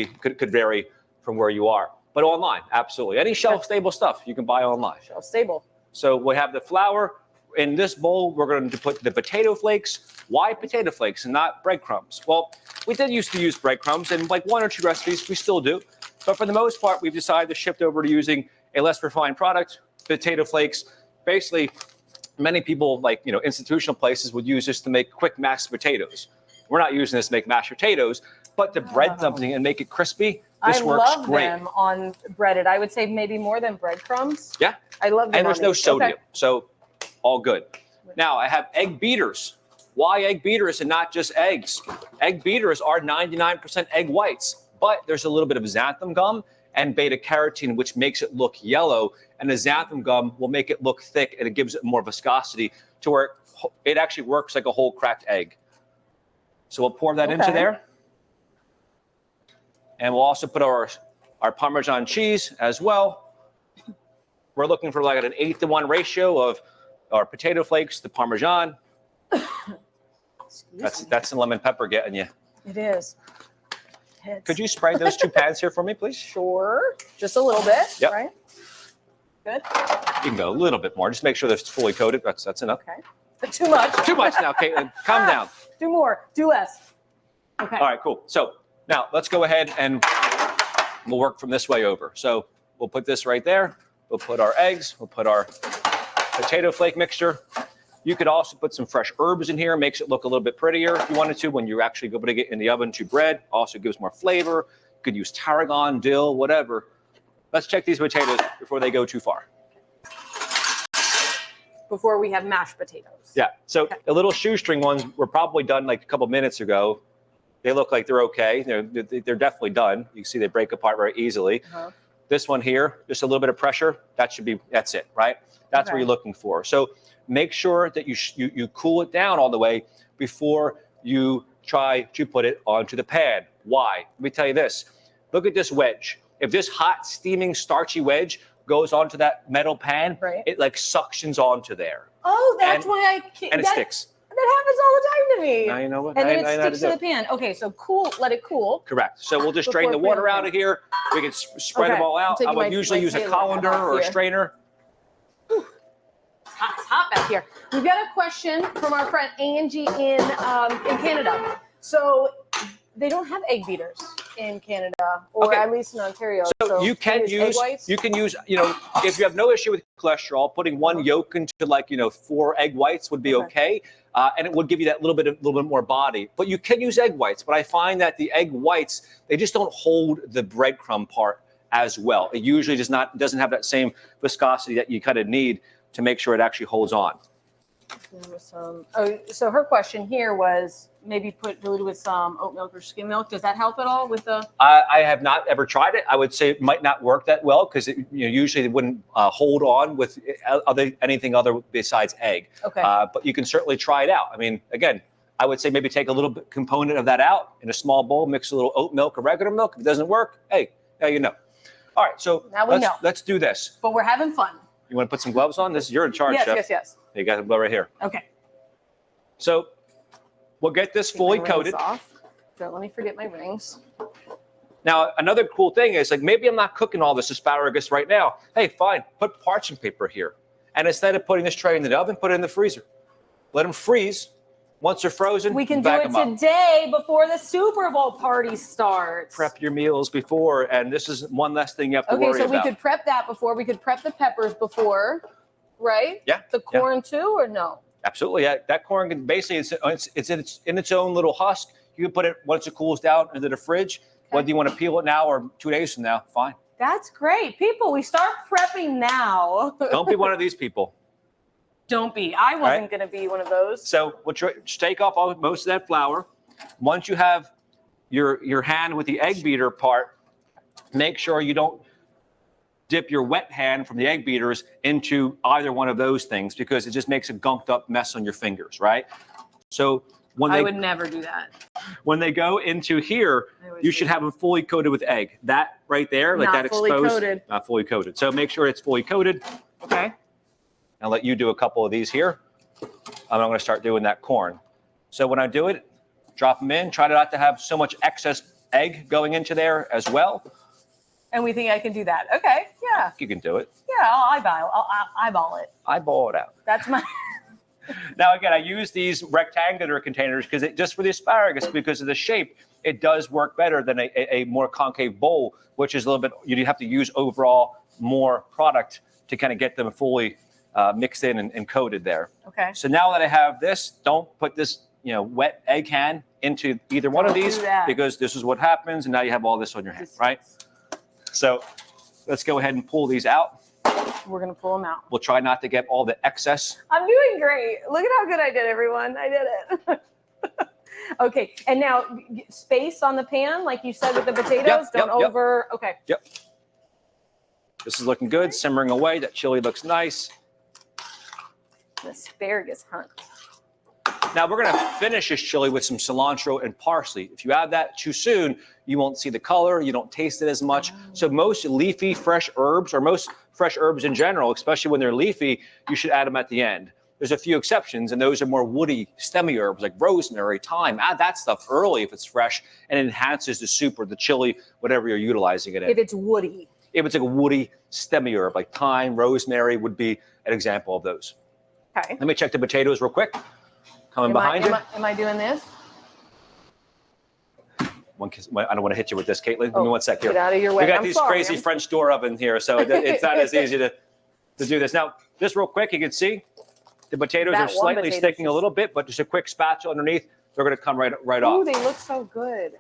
vary from where you are. But online, absolutely. Any shelf-stable stuff you can buy online. Shelf-stable. So we have the flour. In this bowl, we're going to put the potato flakes. Why potato flakes and not breadcrumbs? Well, we did used to use breadcrumbs in like one or two recipes. We still do. But for the most part, we've decided to shift over to using a less refined product, potato flakes. Basically, many people, institutional places would use this to make quick mashed potatoes. We're not using this to make mashed potatoes, but to bread something and make it crispy, this works great. I love them on breaded. I would say maybe more than breadcrumbs. Yeah. I love them. And there's no sodium, Okay. so all good. Now, I have egg beaters. Why egg beaters and not just eggs? Egg beaters are 99% egg whites, but there's a little bit of xanthan gum and beta carotene, which makes it look yellow. And the xanthan gum will make it look thick, and it gives it more viscosity to where it actually works like a whole cracked egg. So we'll pour that into there. And we'll also put our Parmesan cheese as well. We're looking for like an 8-to-1 ratio of our potato flakes to Parmesan. That's the lemon pepper getting you. It is. Could you spray those two pans here for me, please? Sure. Just a little bit, Yep. right? Good. You can go a little bit more. Just make sure that it's fully coated. That's enough. Okay. Too much. Too much now, Caitlin. Calm down. Do more. Do less. Okay. All right, cool. So now let's go ahead and we'll work from this way over. So we'll put this right there. We'll put our eggs. We'll put our potato flake mixture. You could also put some fresh herbs in here. Makes it look a little bit prettier if you wanted to when you're actually putting it in the oven to bread. Also gives more flavor. You could use tarragon, dill, whatever. Let's check these potatoes before they go too far. Before we have mashed potatoes. Yeah. So the little shoestring ones were probably done like a couple minutes ago. They look like they're okay. They're definitely done. You can see they break apart very easily. This one here, just a little bit of pressure. That's it, right? That's what you're looking for. So make sure that you cool it down all the way before you try to put it onto the pan. Why? Let me tell you this. Look at this wedge. If this hot, steaming, starchy wedge goes onto that metal pan, it like suctions onto there. Oh, that's why I can't. And it sticks. That happens all the time to me. Now you know what? And then it sticks to the pan. Okay, so cool, let it cool. Correct. So we'll just drain the water out of here. We can spread them all out. I would usually use a colander or a strainer. It's hot back here. We've got a question from our friend Angie in Canada. So they don't have egg beaters in Canada, or at least in Ontario. So you can use, if you have no issue with cholesterol, putting one yolk into 4 egg whites would be okay. And it would give you that little bit more body. But you can use egg whites. But I find that the egg whites, they just don't hold the breadcrumb part as well. It usually doesn't have that same viscosity that you kind of need to make sure it actually holds on. So her question here was maybe dilute with some oat milk or skim milk. Does that help at all with the? I have not ever tried it. I would say it might not work that well because usually it wouldn't hold on with anything other besides egg. Okay. But you can certainly try it out. I mean, again, I would say maybe take a little bit component of that out in a small bowl, mix a little oat milk or regular milk. If it doesn't work, hey, now you know. All right, so now we know. Let's do this. But we're having fun. You want to put some gloves on? You're in charge, Chef. Yes. You got them right here. Okay. So we'll get this fully coated. Don't let me forget my rings. Now, another cool thing is maybe I'm not cooking all this asparagus right now. Hey, fine. Put parchment paper here. And instead of putting this tray in the oven, put it in the freezer. Let them freeze. Once they're frozen, we can do it today before the Super Bowl party starts. Prep your meals before, and this is one less thing you have to worry about. Okay, so we could prep that before. We could prep the peppers before, right? Yeah. The corn too, or no? Absolutely. Yeah. That corn can basically it's in its own little husk. You can put it once it cools down into the fridge. Okay. Whether you want to peel it now or 2 days from now, fine. That's great, people. We start prepping now. Don't be one of these people. Don't be. I wasn't going to be one of those. So we'll take off most of that flour. Once you have your hand with the egg beater part, make sure you don't dip your wet hand from the egg beaters into either one of those things because it just makes a gunked up mess on your fingers, right? So I would never do that. When they go into here, you should have them fully coated with egg. That right there, like that exposed, not fully coated. So make sure it's fully coated. Okay. I'll let you do a couple of these here. I'm going to start doing that corn. So when I do it, drop them in. Try not to have so much excess egg going into there as well. And we think I can do that. Okay, yeah. You can do it. Yeah, I'll eyeball it. Eyeball it out. That's my... Now, again, I use these rectangular containers because just for the asparagus, because of the shape, it does work better than a more concave bowl, which is a little bit, you have to use overall more product to kind of get them fully mixed in and coated there. Okay. So now that I have this, don't put this, wet egg can into either one of these because this is what happens, and now you have all this on your hand, right? So let's go ahead and pull these out. We're going to pull them out. We'll try not to get all the excess. I'm doing great. Look at how good I did, everyone. I did it. Okay. And now space on the pan, like you said with the potatoes. Okay. Yep. This is looking good. Simmering away. That chili looks nice. An asparagus hunt. Now we're going to finish this chili with some cilantro and parsley. If you add that too soon, you won't see the color. You don't taste it as much. So most leafy fresh herbs, or most fresh herbs in general, especially when they're leafy, you should add them at the end. There's a few exceptions, and those are more woody, stemmy herbs like rosemary, thyme. Add that stuff early if it's fresh, and it enhances the soup or the chili, whatever you're utilizing it in. If it's woody. if it's like a woody stemmy herb, like thyme, rosemary would be an example of those. Okay. Let me check the potatoes real quick. Coming behind you. Am I doing this? I don't want to hit you with this, Caitlin. Give me one sec here. Get out of your way. We got these crazy French door oven here, so it's not as easy to do this. Now, just real quick, you can see the potatoes are slightly sticking a little bit, but just a quick spatula underneath, they're going to come right off. Ooh, they look so good.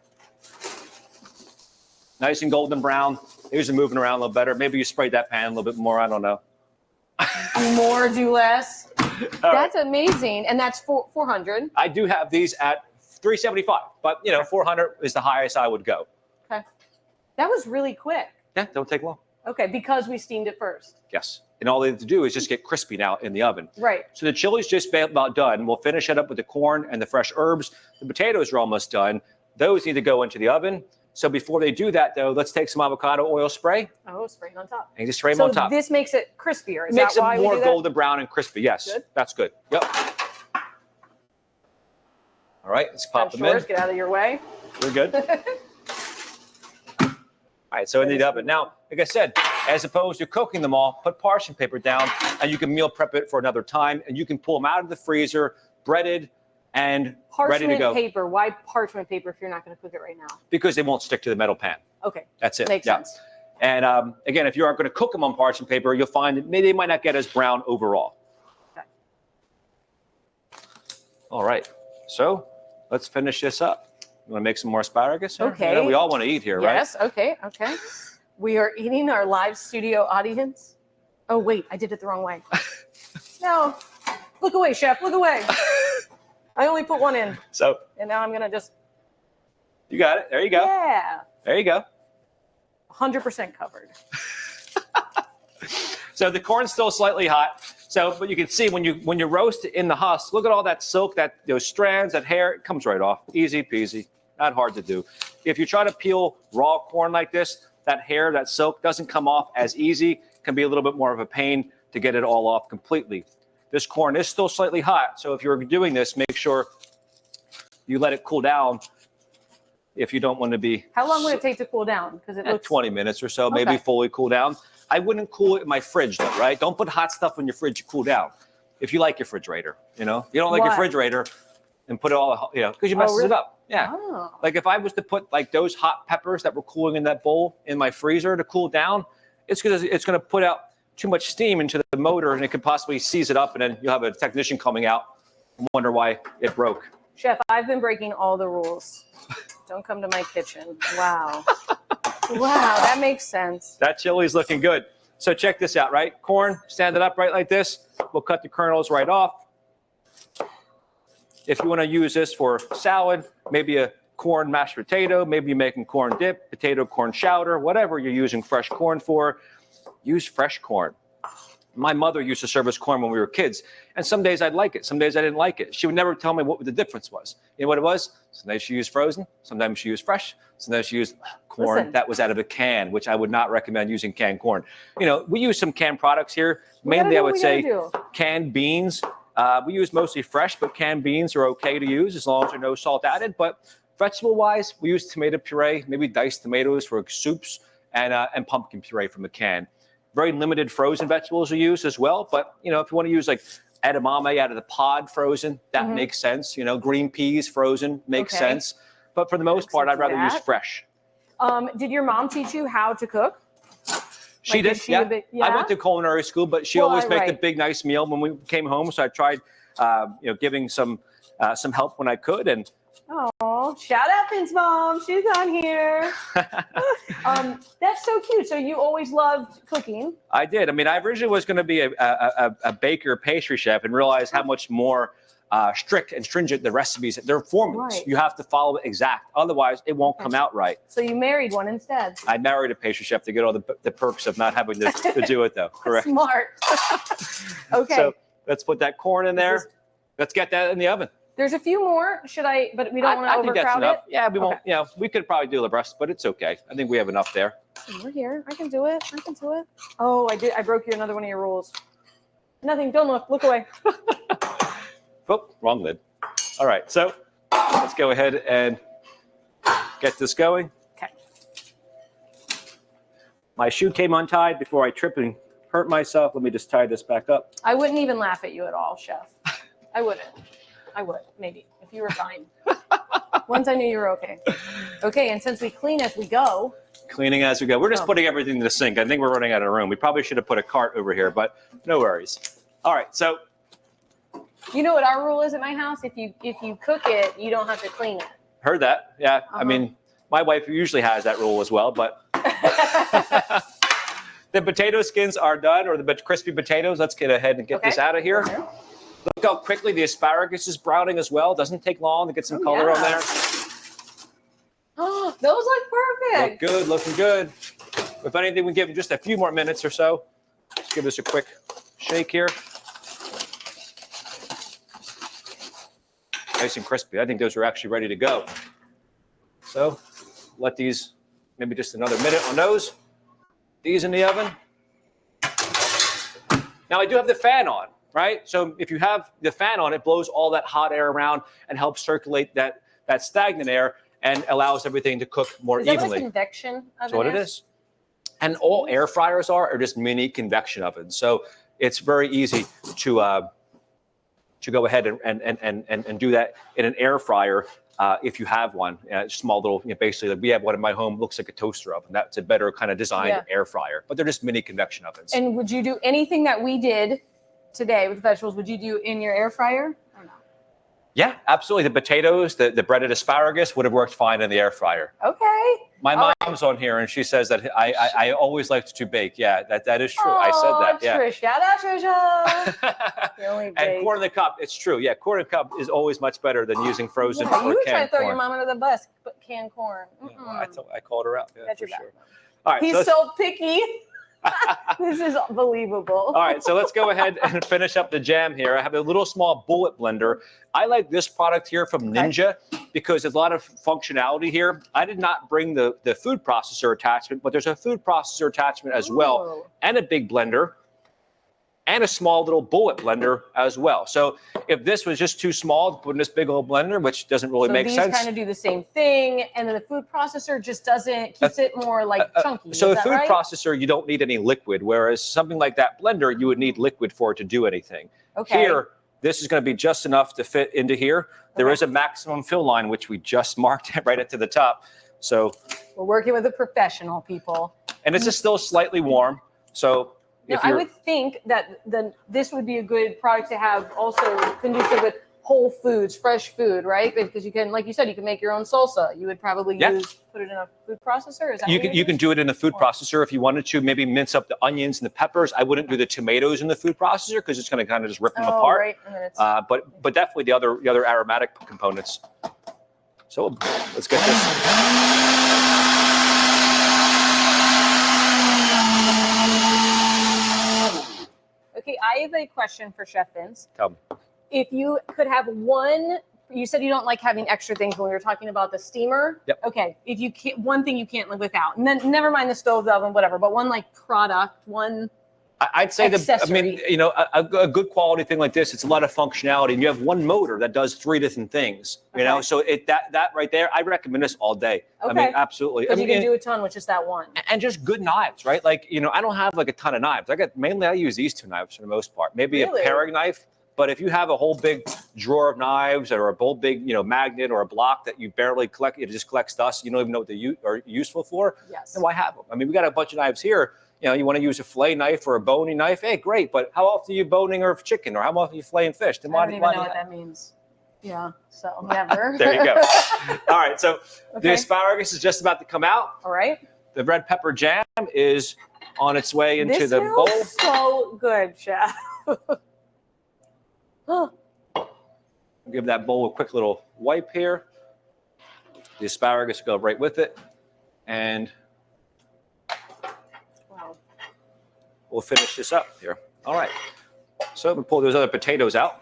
Nice and golden brown. These are moving around a little better. Maybe you sprayed that pan a little bit more. I don't know. Do more, do less. That's amazing. And that's 400. I do have these at $375, but 400 is the highest I would go. Okay. That was really quick. Yeah, don't take long. Okay, because we steamed it first. Yes. And all they have to do is just get crispy now in the oven. Right. So the chili's just about done. We'll finish it up with the corn and the fresh herbs. The potatoes are almost done. Those need to go into the oven. So before they do that, though, let's take some avocado oil spray. Oh, spray it on top. And just spray them on top. So this makes it crispier. Is Makes that why it more we do that? golden brown and crispy. Yes, Good. That's good. Yep. All right, let's pop them in. Get out of your way. We're good. All right, so in the oven. Now, like I said, as opposed to cooking them all, put parchment paper down, and you can meal prep it for another time, and you can pull them out of the freezer, breaded, and ready to go. Parchment paper. Why parchment paper if you're not going to cook it right now? Because they won't stick to the metal pan. Okay. That's it. Makes sense. And again, if you aren't going to cook them on parchment paper, you'll find that maybe they might not get as brown overall. Okay. All right. So let's finish this up. You want to make some more asparagus? Okay. We all want to eat here, right? Yes. Okay. Okay. We are eating our live studio audience. Oh, wait. I did it the wrong way. No. Look away, chef. Look away. I only put one in. So. And now I'm going to just. You got it. There you go. Yeah. There you go. 100% covered. So the corn's still slightly hot. So, but you can see when you roast it in the husk, look at all that silk, those strands, that hair, it comes right off. Easy peasy. Not hard to do. If you try to peel raw corn like this, that hair, that silk doesn't come off as easy. It can be a little bit more of a pain to get it all off completely. This corn is still slightly hot. So if you're doing this, make sure you let it cool down. If you don't want to be. How long would it take to cool down? Because it looks 20 minutes or so, maybe fully cool down. I wouldn't cool it in my fridge though, right? Don't put hot stuff in your fridge to cool down. If you like your refrigerator, you don't like your refrigerator and put it all, because you messes it up. Yeah. Oh. Like if I was to put like those hot peppers that were cooling in that bowl in my freezer to cool down, it's going to put out too much steam into the motor and it could possibly seize it up and then you'll have a technician coming out and wonder why it broke. Chef, I've been breaking all the rules. Don't come to my kitchen. Wow. Wow, that makes sense. That chili's looking good. So check this out, right? Corn, stand it up right like this. We'll cut the kernels right off. If you want to use this for salad, maybe a corn mashed potato, maybe you're making corn dip, potato corn chowder, whatever you're using fresh corn for, use fresh corn. My mother used to serve us corn when we were kids, and some days I'd like it, some days I didn't like it. She would never tell me what the difference was. You know what it was? Sometimes she used frozen, sometimes she used fresh, sometimes she used corn that was out of a can, which I would not recommend using canned corn. We use some canned products here. Mainly, I would say canned beans. We use mostly fresh, but canned beans are okay to use as long as there's no salt added. But vegetable-wise, we use tomato puree, maybe diced tomatoes for soups, and pumpkin puree from a can. Very limited frozen vegetables are used as well. But, if you want to use like edamame out of the pod frozen, that makes sense. Green peas frozen makes sense. But for the most part, I'd rather use fresh. Did your mom teach you how to cook? She did, I went to culinary school, but she always made a big, nice meal when we came home. So I tried, giving some help when I could. And oh, shout out Finn's mom. She's on here. That's so cute. So you always loved cooking. I did. I originally was going to be a baker, pastry chef, and realized how much more strict and stringent the recipes. They're formulas. Right. You have to follow it exact. Otherwise, it won't come out right. So you married one instead. I married a pastry chef to get all the perks of not having to do it, though. Correct. Smart. Okay. So let's put that corn in there. Let's get that in the oven. There's a few more. But we don't want to overcrowd think that's enough. it? Yeah, we won't. We could probably do the rest, but it's okay. I think we have enough there. We're here. I can do it. Oh, I did. I broke another one of your rules. Nothing. Don't look. Look away. Oh, wrong lid. All right, so let's go ahead and get this going. Okay. My shoe came untied before I tripped and hurt myself. Let me just tie this back up. I wouldn't even laugh at you at all, Chef. I wouldn't. I would, maybe, if you were fine. Once I knew you were okay. Okay, and since we clean as we go. Cleaning as we go. We're just putting everything in the sink. I think we're running out of room. We probably should have put a cart over here, but no worries. All right, so. You know what our rule is at my house? If you cook it, you don't have to clean it. Heard that. Yeah. I mean, my wife usually has that rule as well, but. The potato skins are done, or the crispy potatoes. Let's get ahead and get this out of here. Look how quickly the asparagus is browning as well. Doesn't take long to get some color on there. Oh, those look perfect. Look good, looking good. If anything, we give them just a few more minutes or so. Let's give this a quick shake here. Nice and crispy. I think those are actually ready to go. So let these, maybe just another minute on those. These in the oven. Now I do have the fan on, right? So if you have the fan on, it blows all that hot air around and helps circulate that stagnant air and allows everything to cook more evenly. Is that a convection oven? That's what it is. And all air fryers are just mini convection ovens. So it's very easy to go ahead and do that in an air fryer. If you have one, small little, basically, like we have one in my home, looks like a toaster oven. That's a better kind of designed air fryer, but they're just mini convection ovens. And would you do anything that we did today with vegetables? Would you do in your air fryer or no? Yeah, absolutely. The potatoes, the breaded asparagus would have worked fine in the air fryer. Okay. My mom's on here, and she says that I always liked to bake. Yeah, that is true. I said that. Yeah. Trish, shout out, Trisha. And corn in the cup, it's true. Yeah, corn in the cup is always much better than using frozen or canned corn. You were trying to throw your mom under the bus, but canned corn. Yeah, well, I called her out. Yeah, That's for your sure. bad. All right, He's so picky. This is believable. All right, so let's go ahead and finish up the jam here. I have a little small bullet blender. I like this product here from Ninja because there's a lot of functionality here. I did not bring the food processor attachment, but there's a food processor attachment as well, and a big blender, and a small little bullet blender as well. So if this was just too small to put in this big old blender, which doesn't really make sense. These kind of do the same thing, and then the food processor just keeps it more like chunky. So the food processor, you don't need any liquid, whereas something like that blender, you would need liquid for it to do anything. Okay. Here, this is going to be just enough to fit into here. There is a maximum fill line, which we just marked right at the top. So we're working with a professional, people. And this is still slightly warm. So now, I would think that this would be a good product to have also conducive with whole foods, fresh food, right? Because you can, like you said, you can make your own salsa. You would probably put it in a food processor. Is that you can do it in a food processor if you wanted to. Maybe mince up the onions and the peppers. I wouldn't do the tomatoes in the food processor because it's going to kind of just rip them apart. Right. And then but definitely the other aromatic components. So let's get this. Okay, I have a question for Chef Vince. Tell me. If you could have one, you said you don't like having extra things when we were talking about the steamer. Yep. Okay, if you can't, one thing you can't live without, and then never mind the stove, the oven, whatever, but one like product, one. I'd say accessory. a good quality thing like this, it's a lot of functionality, and you have one motor that does 3 different things. You know, so that right there, I recommend this all day. Okay. I mean, absolutely. Because you can do a ton with just that one. And just good knives, right? Like, I don't have like a ton of knives. I use these 2 knives for the most part. Maybe a paring knife. But if you have a whole big drawer of knives or a whole big, magnet or a block that you barely collect, it just collects dust. You don't even know what they are useful for. Yes. Then why have them? I mean, we got a bunch of knives here. You want to use a fillet knife or a boning knife. Hey, great. But how often are you boning or chicken, or how often are you filleting fish? Then I don't even know what that means. Yeah. So never. There you go. All right. So the asparagus is just about to come out. All right. The red pepper jam is on its way into the bowl. This smells so good, Chef. Give that bowl a quick little wipe here. The asparagus go right with it. And we'll finish this up here. All right. So we pull those other potatoes out.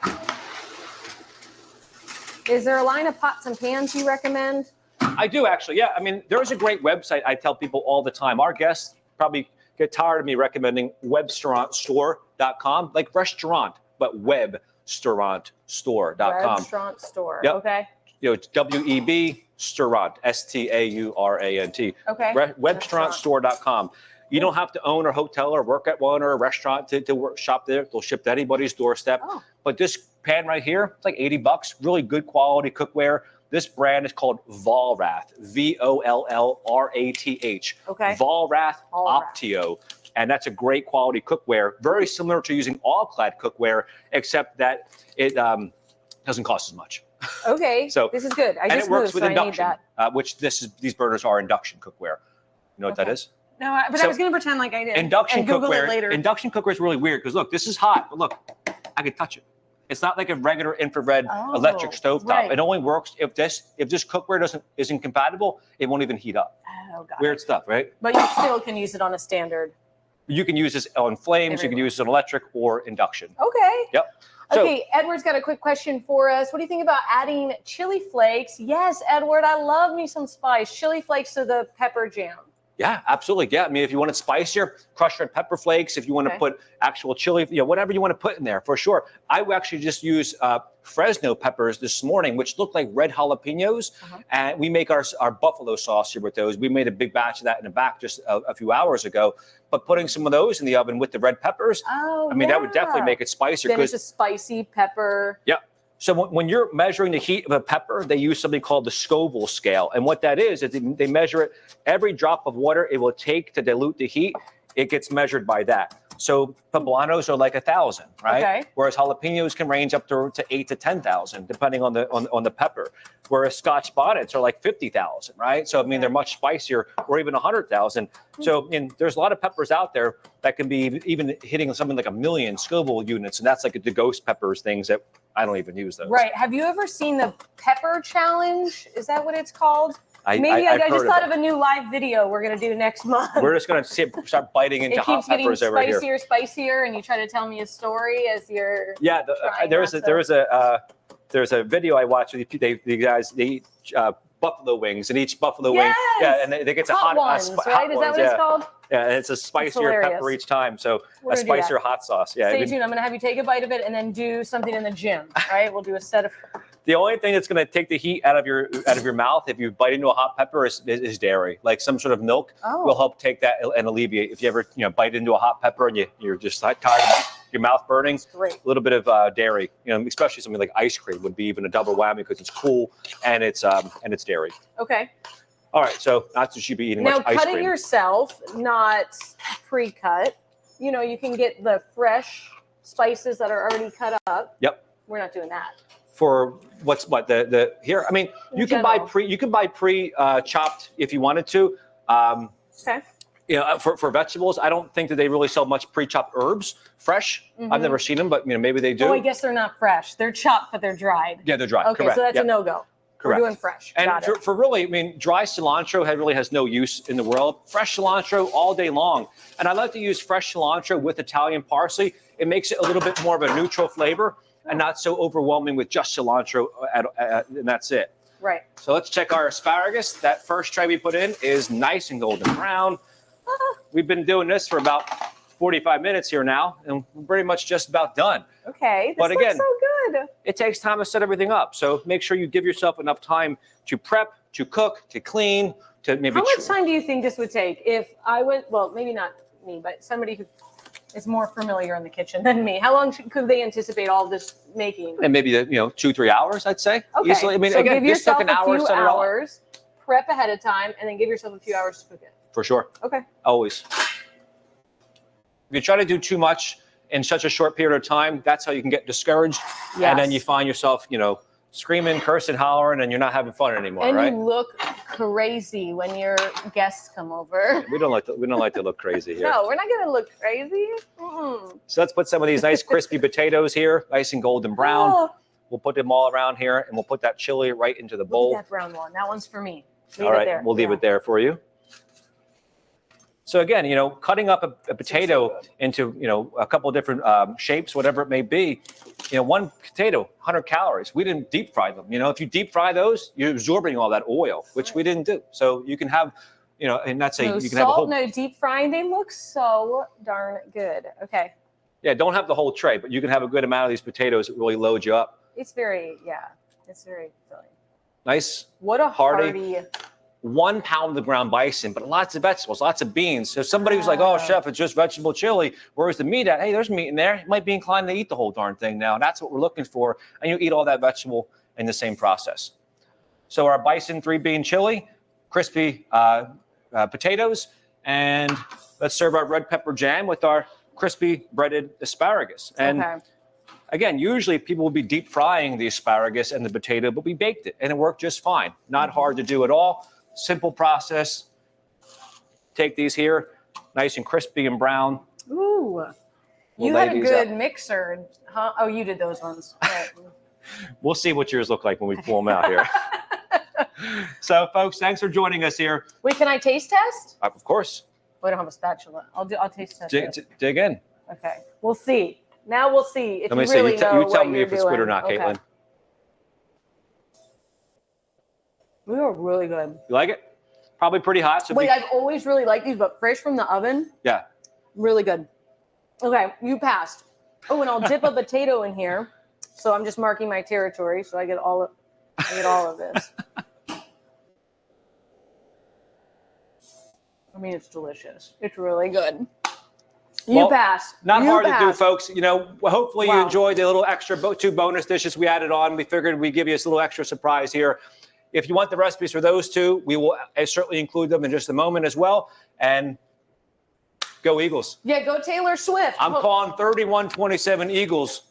Is there a line of pots and pans you recommend? I do actually. Yeah. I mean, there is a great website I tell people all the time. Our guests probably get tired of me recommending webstaurantstore.com, like restaurant, but webstaurantstore.com. Restaurant store. Yep. Okay. It's WEB Staurant, STAURANT. Okay. Webstaurantstore.com. You don't have to own a hotel or work at one or a restaurant to shop there. They'll ship to anybody's doorstep. Oh. But this pan right here, it's like $80. Really good quality cookware. This brand is called Vollrath, Vollrath. Okay. Vollrath Optio. And that's a great quality cookware, very similar to using all-clad cookware, except that it doesn't cost as much. Okay, So this is good. I and just it works moved, with so I need induction, that. which these burners are induction cookware. You know what that is? No, but So, I was going to pretend like I did. Induction and Google cookware. it later. Induction cookware is really weird because look, this is hot, but look, I can touch it. It's not like a regular infrared electric stovetop. right. It only works if this cookware isn't compatible. It won't even heat up. Oh, got Weird it. stuff, right? But you still can use it on a standard. You can use this on flames. You can Everywhere. use it on electric or induction. Okay. Yep. So, Okay, Edward's got a quick question for us. What do you think about adding chili flakes? Yes, Edward, I love me some spice. Chili flakes to the pepper jam. yeah, absolutely. Yeah, I mean, if you want it spicier, crushed red pepper flakes. If you want to put actual chili, whatever you want to put in there, for sure. I actually just used Fresno peppers this morning, which look like red jalapenos, and we make our buffalo sauce here with those. We made a big batch of that in the back just a few hours ago. But putting some of those in the oven with the red peppers, that would definitely make it spicier. Then it's a spicy pepper. Yeah. So when you're measuring the heat of a pepper, they use something called the Scoville scale. And what that is they measure it, every drop of water it will take to dilute the heat, it gets measured by that. So poblanos are like 1,000, right? Okay. Whereas jalapenos can range up to 8 to 10,000, depending on the pepper. Whereas Scotch bonnets are like 50,000, right? So I mean they're much spicier, or even 100,000. So there's a lot of peppers out there that can be even hitting something like 1 million Scoville units, and that's like the ghost peppers things that I don't even use those. Right. Have you ever seen the pepper challenge? Is that what it's called? I I've just heard thought of a new live video we're going to do next month. We're just going to start biting into it hot keeps getting peppers over here. spicier, and you try to tell me a story as you're. Yeah, there's a video I watched. The guys they eat buffalo wings, and each buffalo wing, and they get a hot ones, right? hot Is that ones, what it's called? Yeah, and it's a spicier pepper each time, so a spicier hot sauce. Yeah. Stay tuned. I'm going to have you take a bite of it and then do something in the gym. All right, we'll do a set of. The only thing that's going to take the heat out of your mouth if you bite into a hot pepper is dairy. Like some sort of milk will help take that and alleviate. If you ever bite into a hot pepper and you're just tired of your mouth burning, a little bit of dairy, especially something like ice cream would be even a double whammy because it's cool and it's dairy. Okay. All right, so not that you'd be eating now much ice cut cream. it yourself, not pre-cut. You can get the fresh spices that are already cut up. Yep. We're not doing that. For the here? I mean, you can buy pre chopped if you wanted to. Okay. For vegetables, I don't think that they really sell much pre-chopped herbs fresh. I've never seen them, but maybe they do. Oh, I guess they're not fresh. They're chopped, but they're dried. Yeah, they're dried. Okay, correct. so that's Yep. a no-go. Correct. We're doing fresh. And Got it. for really, dry cilantro really has no use in the world. Fresh cilantro all day long. And I like to use fresh cilantro with Italian parsley. It makes it a little bit more of a neutral flavor and not so overwhelming with just cilantro, and that's it. Right. So let's check our asparagus. That first tray we put in is nice and golden brown. We've been doing this for about 45 minutes here now, and we're pretty much just about done. Okay. But again, looks so good. It takes time to set everything up. So make sure you give yourself enough time to prep, to cook, to clean, to maybe. How much time do you think this would take if I went? Well, maybe not me, but somebody who is more familiar in the kitchen than me. How long could they anticipate all this making? And maybe 2-3 hours, I'd say. Okay. Easily. So again, give this yourself took an hour a to few set it all up. hours, prep ahead of time, and then give yourself a few hours to cook it. For sure. Okay. Always. If you try to do too much in such a short period of time, that's how you can get discouraged. Yes. And then you find yourself, screaming, cursing, hollering, and you're not having fun anymore, And right? you look crazy when your guests come over. We don't like to look crazy here. No, we're not going to look crazy. So let's put some of these nice crispy potatoes here, nice and golden brown. Oh, We'll put them all around here, and we'll put that chili right into the look bowl. at that brown one. That one's for me. Leave All it right, there. we'll leave it there for you. So again, cutting up a potato into, a couple of different shapes, whatever it may be, one potato, 100 calories. We didn't deep fry them. If you deep fry those, you're absorbing all that oil, which we didn't do. So you can have, and that's No you can have a salt, whole. no deep frying. They look so darn good. Okay. Yeah, don't have the whole tray, but you can have a good amount of these potatoes that really load you up. It's very filling. Nice. What a Hearty. hearty 1 pound of ground bison, but lots of vegetables, lots of beans. So if somebody was like, oh, chef, it's just vegetable chili, where's the meat at? Hey, there's meat in there. You might be inclined to eat the whole darn thing now. And that's what we're looking for. And you eat all that vegetable in the same process. So our bison 3-bean chili, crispy potatoes, and let's serve our red pepper jam with our crispy breaded asparagus. And again, usually people will be deep frying the asparagus and the potato, but we baked it and it worked just fine. Not hard to do at all. Simple process. Take these here, nice and crispy and brown. Ooh, you had a good mixer, huh? Oh, you did those ones. Right. We'll see what yours look like when we pull them out here. So, folks, thanks for joining us here. Wait, can I taste test? Of course. We don't have a spatula. I'll taste test. Dig in. Okay, we'll see. Now we'll see if Let me you really see. know You tell what me you're if it's good or not, doing. Caitlin. We are really good. You like it? Probably pretty hot. So Wait, I've always really liked these, but fresh from the oven. Yeah. Really good. Okay, you passed. Oh, and I'll dip a potato in here. So I'm just marking my territory, so I get all of this. I mean, it's delicious. It's really good. You passed. Not you hard passed. to do, folks. You know, hopefully you enjoyed the little extra 2 bonus dishes we added on. We figured we'd give you a little extra surprise here. If you want the recipes for those 2, we will certainly include them in just a moment as well. And go Eagles. Yeah, go Taylor Swift. I'm calling 31-27 Eagles.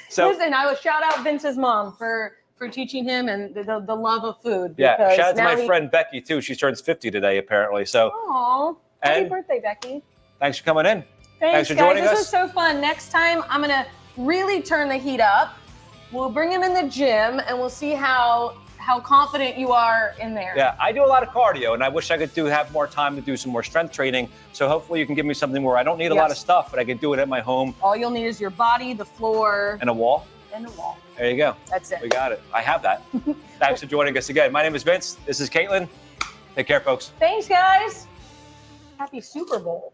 So listen, I would shout out Vince's mom for teaching him and the love of food. Yeah, shout out to my friend Becky too. She turns 50 today apparently. So Aw, happy birthday, Becky. Thanks for coming in. Thanks for guys. joining us. This was so fun. Next time I'm gonna really turn the heat up. We'll bring him in the gym and we'll see how confident you are in there. Yeah, I do a lot of cardio and I wish I could have more time to do some more strength training. So hopefully you can give me something where I don't need a lot of stuff, but I can do it at my home. All you'll need is your body, the floor, and a wall. And a wall. There you go. That's it. We got it. I have that. Thanks for joining us again. My name is Vince. This is Caitlin. Take care, folks. Thanks, guys. Happy Super Bowl.